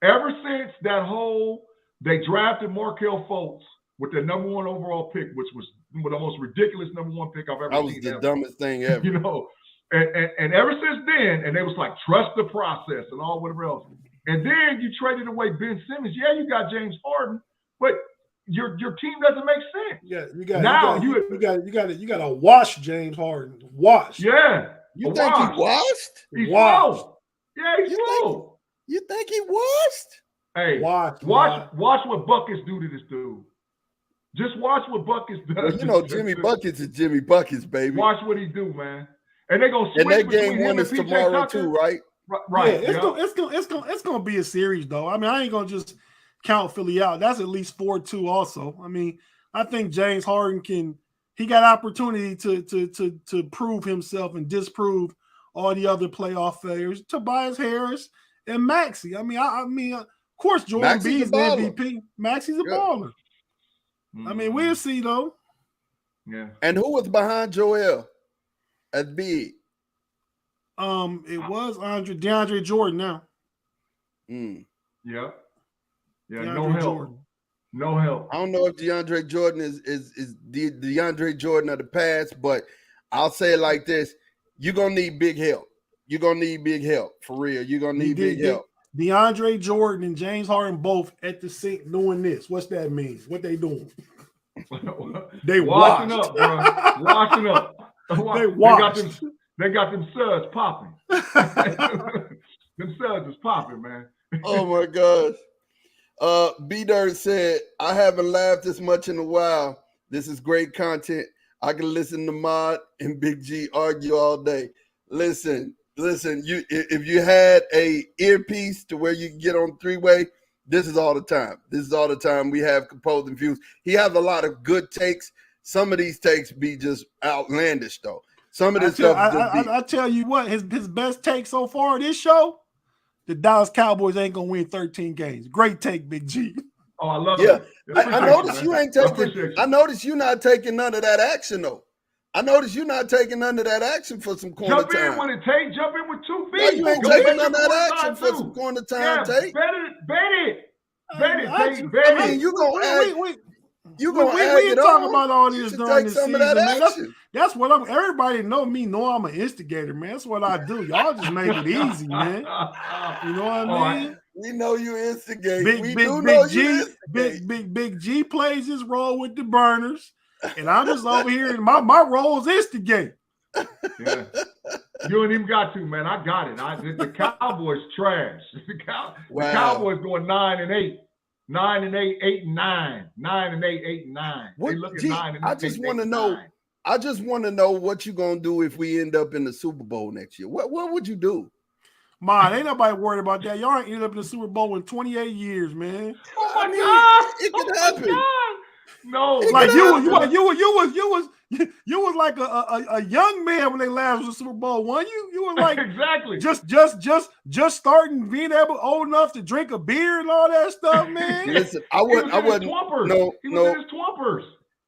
Ever since that whole They drafted Markelle Fultz with their number 1 overall pick, which was the most ridiculous number 1 pick I've ever seen. That was the dumbest thing ever. You know, and ever since then, and they was like, trust the process and all whatever else. And then you traded away Ben Simmons. Yeah, you got James Harden, but your team doesn't make sense. Yeah, you got to wash James Harden. Wash. Yeah. You think he washed? He's slow. Yeah, he's slow. You think he washed? Hey, watch what buckets do to this dude. Just watch what buckets does. Well, you know, Jimmy Buckets is Jimmy Buckets, baby. Watch what he do, man. And they're gonna switch. And that game 1 is tomorrow too, right? Right. Yeah, it's gonna be a series though. I mean, I ain't gonna just count Philly out. That's at least 4-2 also. I mean, I think James Harden he got opportunity to prove himself and disprove all the other playoff failures. Tobias Harris and Maxey. I mean, of course, Jordan B's the MVP. Maxey's a baller. I mean, we'll see though. Yeah. And who was behind Joel at big? It was DeAndre Jordan now. Yeah. DeAndre No help. Jordan. No help. I don't know if DeAndre Jordan is the DeAndre Jordan of the past, but I'll say it like this: you're gonna need big help. You're gonna need big help for real. You're gonna need big help. DeAndre Jordan and James Harden both at the sink doing this. What's that mean? What they doing? They washing up, bro. Washing up. They washed. They got them suds popping. Them suds is popping, man. Oh my gosh. B-Dirt said, I haven't laughed this much in a while. This is great content. I can listen to Mod and Big G argue all day. Listen, if you had a earpiece to where you can get on three-way, this is all the time. This is all the time we have composing views. He has a lot of good takes. Some of these takes be just outlandish, though. Some of this stuff. I tell you what, his best take so far this show, the Dallas Cowboys ain't gonna win 13 games. Great take, Big G. Oh, I love it. I noticed you ain't taking. I noticed you not taking none of that action though. I noticed you not taking none of that action for some corner time. Jump in when it takes. Jump in with 2 feet. No, you ain't taking none of that action for some corner time. Take. Bet it. I mean, you gonna add. You gonna add we it talk on. about all this during the season, man. That's what I'm. Everybody know I'm an instigator, man. That's what I do. Y'all just make it easy, man. You know what I mean? We know you instigate. Big G plays his role with the burners, and I'm just over here. And my role is instigate. Yeah. You ain't even got to, man. I got it. The Cowboys trash. The Cowboys going 9-8. 9-8, 8-9, 9-8, 8-9. They look at 9 and 8. I just want to know. I just want to know what you gonna do if we end up in the Super Bowl next year. What would you do? Man, ain't nobody worried about that. Y'all ain't ended up in the Super Bowl in 28 years, man. Oh my God! It could happen. No, like you was like a young man when they last was the Super Bowl one. You were like exactly just starting, being old enough to drink a beer and all that stuff, man. Listen, I wasn't. No, he was in his twampers.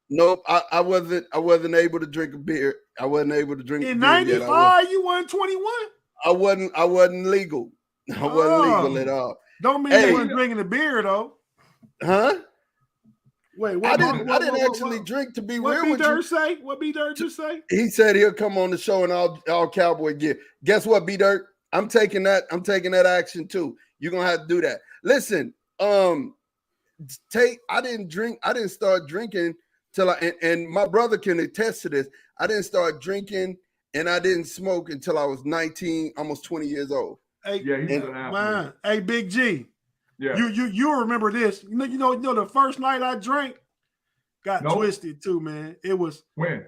Nope, I wasn't able to drink a beer. I wasn't able to drink in a beer. In 95, you weren't 21. I wasn't legal. I wasn't legal at all. Don't mean you weren't drinking a beer though. Huh? Wait, I didn't actually drink, to be real with you. What B-Dirt just say? He said he'll come on the show in all Cowboy gear. Guess what, B-Dirt? I'm taking that action too. You're gonna have to do that. Listen, I didn't start drinking till and my brother can attest to this. I didn't start drinking and I didn't smoke until I was 19, almost 20 years old. Hey, yeah, he's an athlete. Hey, Big G. Yeah. You remember this. You know the first night I drank got twisted too, man. It was when?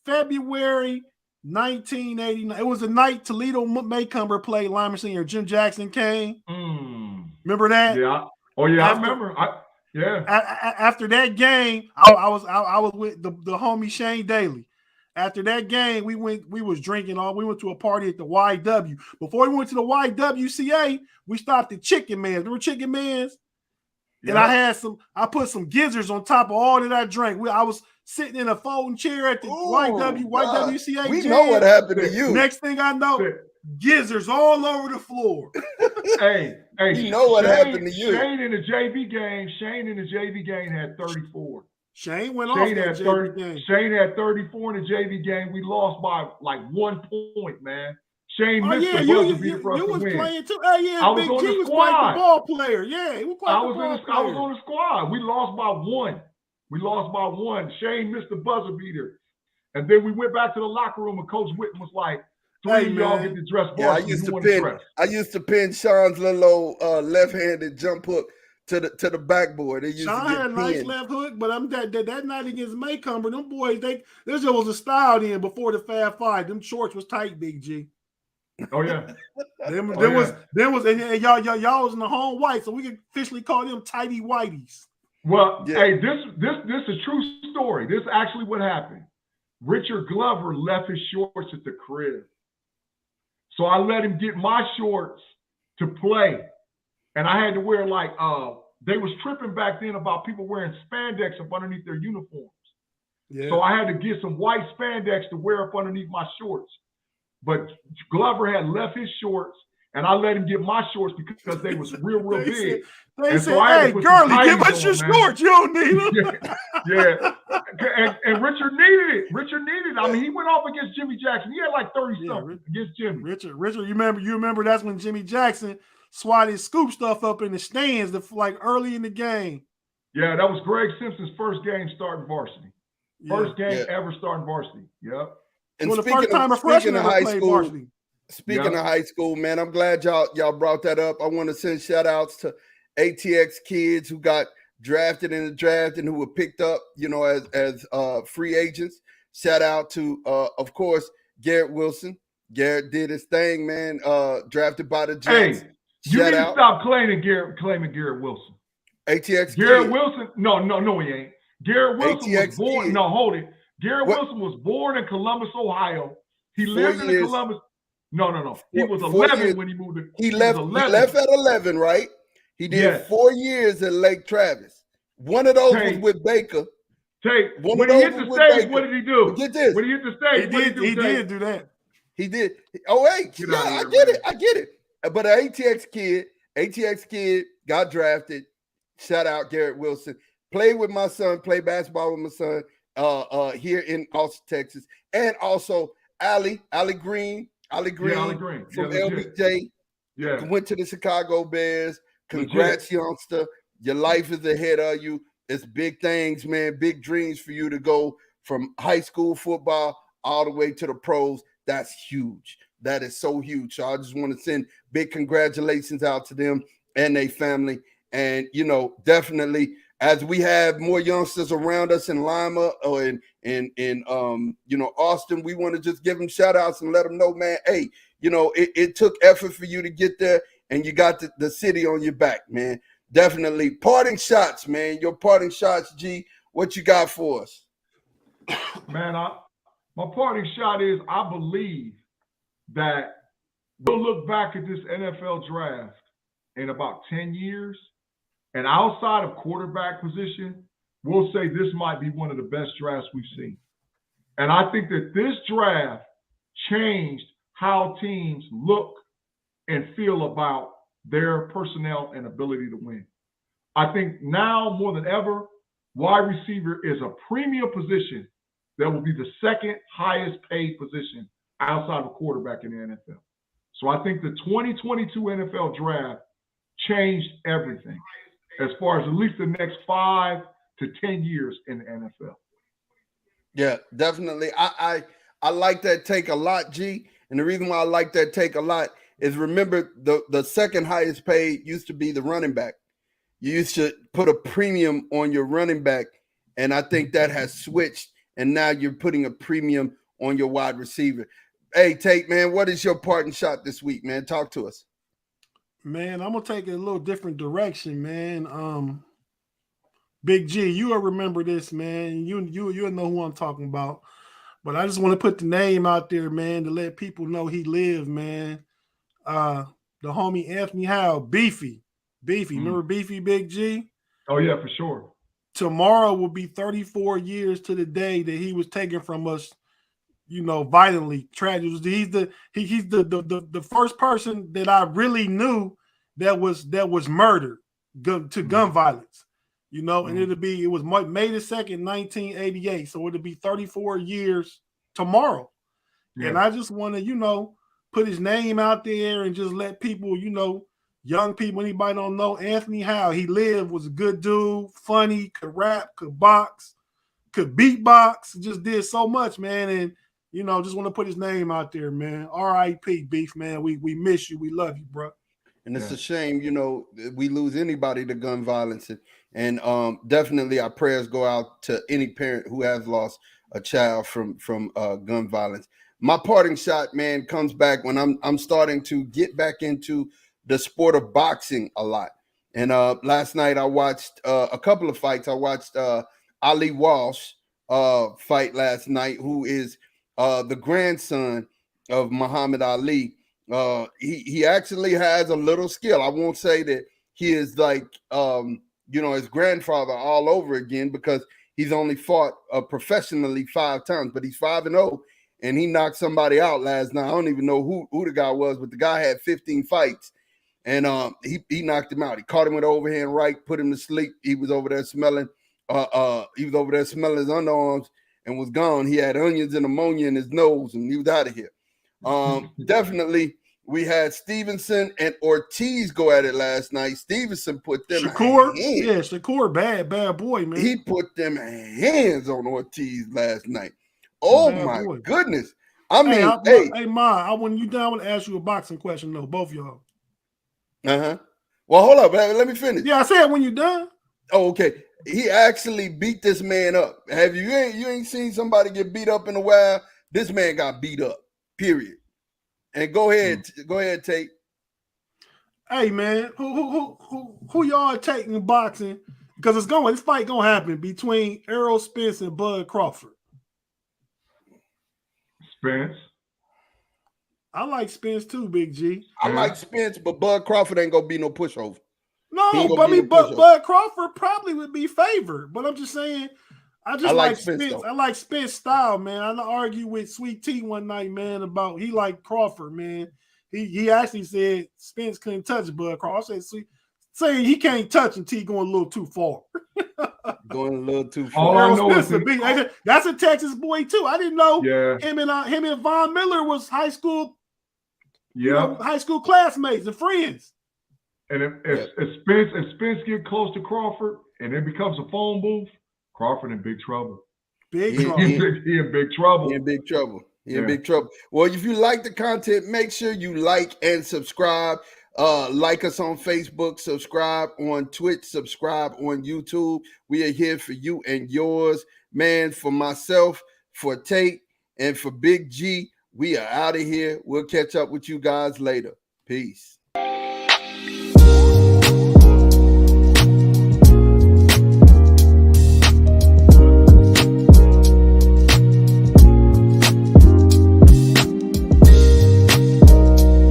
February 1989. It was a night Toledo Maycomber played Lyman Senior. Jim Jackson came. Remember that? Yeah. Oh yeah, I remember. After that game, I was with the homie Shane Daly. After that game, we was drinking we went to a party at the YW. Before we went to the YWCA, we stopped at Chicken Man's. Remember Chicken Man's? Yeah. And I put some gizzards on top of all that I drank. I was sitting in a folding chair at the YWCA. We know what happened to you. Next thing I know, gizzards all over the floor. Hey, you know what happened to you. Shane in the JV game had 34. Shane went off that JV game. Shane had 34 in the JV game. We lost by like 1 point, man. Shane missed the buzzer beater for us to win. You was playing too. Yeah, I was on the squad. Quite the ball player. Yeah, he was quite the ball player. I was on the squad. We lost by 1. Shane missed the buzzer beater. And then we went back to the locker room and Coach Whitten was like, three of y'all get to dress varsity. I used to pin Sean's little left-handed jump hook to the backboard. Sean had a nice left hook, but that night against Maycomber, them boys, this was a style then before the Fab Five. Them shorts was tight, Big G. Oh yeah. Them was and y'all was in the home white, so we could officially call them tighty whiteys. Well, hey, this is a true story. This is actually what happened. Richard Glover left his shorts at the crib. So I let him get my shorts to play. And I had to wear they was tripping back then about people wearing spandex up underneath their uniforms. Yeah. So I had to get some white spandex to wear up underneath my shorts. But Glover had left his shorts, and I let him get my shorts because they was real big. They said, hey, girlie, give us your shorts. You don't need them. Yeah. And Richard needed it. I mean, he went off against Jimmy Jackson. He had like 30-something against Jimmy. Richard, you remember that's when Jimmy Jackson swatted scoop stuff up in the stands early in the game. Yeah, that was Greg Simpson's first game starting varsity. First game ever starting varsity. Yep. And speaking of high school, man, I'm glad y'all brought that up. I want to send shout outs to ATX kids who got drafted in the draft and who were picked up, as free agents. Shout out to, of course, Garrett Wilson. Garrett did his thing, man. Drafted by the Jets. Hey, you need to stop claiming Garrett Wilson. ATX Garrett kid. Wilson. No, he ain't. Garrett Wilson ATX was born. kid. No, hold it. Garrett Wilson was born in Columbus, Ohio. He lived in Columbus. No. He was 11 when he moved to. He left at 11, right? He did 4 years at Lake Travis. One of those was with Baker. When he hit the stage, what did he do? Get this. When he hit the stage, he did do that. He did. Oh, wait. I get it. But an ATX kid got drafted. Shout out Garrett Wilson. Played with my son, played basketball with my son here in Austin, Texas. And also Ali Green from LBJ. Yeah. Went to the Chicago Bears. Congrats, youngster. Your life is ahead of you. It's big things, man. Big dreams for you to go from high school football all the way to the pros. That's huge. That is so huge. So I just want to send big congratulations out to them and their family. And, definitely as we have more youngsters around us in Lima or in Austin, we want to just give them shout outs and let them know, man, hey, it took effort for you to get there and you got the city on your back, man. Definitely. Parting shots, man. Your parting shots, G. What you got for us? Man, my parting shot is I believe that we'll look back at this NFL draft in about 10 years, and outside of quarterback position, we'll say this might be one of the best drafts we've seen. And I think that this draft changed how teams look and feel about their personnel and ability to win. I think now more than ever, wide receiver is a premium position that will be the second highest paid position outside of quarterback in the NFL. So I think the 2022 NFL draft changed everything as far as at least the next 5 to 10 years in the NFL. Yeah, definitely. I like that take a lot, G. And the reason why I like that take a lot is remember the second highest paid used to be the running back. You used to put a premium on your running back, and I think that has switched, and now you're putting a premium on your wide receiver. Hey, Tate, man, what is your parting shot this week, man? Talk to us. Man, I'm going to take it a little different direction, man. Big G, you'll remember this, man. You'll know who I'm talking about. But I just want to put the name out there, man, to let people know he lived, man. The homie Anthony Howe, Beefy. Remember Beefy, Big G? Oh, yeah, for sure. Tomorrow will be 34 years to the day that he was taken from us violently tragic. He's the first person that I really knew that was murdered to gun violence. And it was May the 2nd, 1988. So it'll be 34 years tomorrow. Yeah. And I just want to, put his name out there and just let people, young people, anybody don't know Anthony Howe. He lived, was a good dude, funny, could rap, could box, could beatbox, just did so much, man. And, just want to put his name out there, man. R.I.P. Beef, man. We miss you. We love you, bro. And it's a shame, we lose anybody to gun violence. And definitely our prayers go out to any parent who has lost a child from gun violence. My parting shot, man, comes back when I'm starting to get back into the sport of boxing a lot. And last night I watched a couple of fights. I watched Ali Walsh fight last night, who is the grandson of Muhammad Ali. He actually has a little skill. I won't say that he is like his grandfather all over again, because he's only fought professionally 5 times, but he's 5-0, and he knocked somebody out last night. I don't even know who the guy was, but the guy had 15 fights, and he knocked him out. He caught him with overhand right, put him to sleep. He was over there smelling his underarms and was gone. He had onions and ammonia in his nose, and he was out of here. Definitely, we had Stevenson and Ortiz go at it last night. Stevenson put them hands. Shakur, bad boy, man. He put them hands on Ortiz last night. Oh my goodness! I mean, hey, Ma, when you done, I want to ask you a boxing question, though, both y'all. Well, hold up, let me finish. Yeah, I said when you done. Oh, okay. He actually beat this man up. Have you ain't seen somebody get beat up in a while? This man got beat up. Period. And go ahead, Tate. Hey man, who y'all taking in boxing? Because this fight gonna happen between Errol Spence and Bud Crawford. Spence. I like Spence too, Big G. I like Spence, but Bud Crawford ain't gonna be no pushover. No, but Bud Crawford probably would be favored. But I'm just saying, I like Spence. I like Spence style, man. I argued with Sweet Tea one night, man, about he liked Crawford, man. He actually said Spence couldn't touch Bud Crawford. I said, saying he can't touch until he going a little too far. Going a little too All far. I know is that's a Texas boy too. I didn't know. Yeah. Him and Von Miller was high school. Yeah. High school classmates and friends. And if Spence get close to Crawford and it becomes a phone booth, Crawford in big trouble. He in big trouble. He in big trouble. In big trouble. Well, if you like the content, make sure you like and subscribe. Like us on Facebook, subscribe on Twitch, subscribe on YouTube. We are here for you and yours. Man, for myself, for Tate, and for Big G, we are out of here. We'll catch up with you guys later. Peace.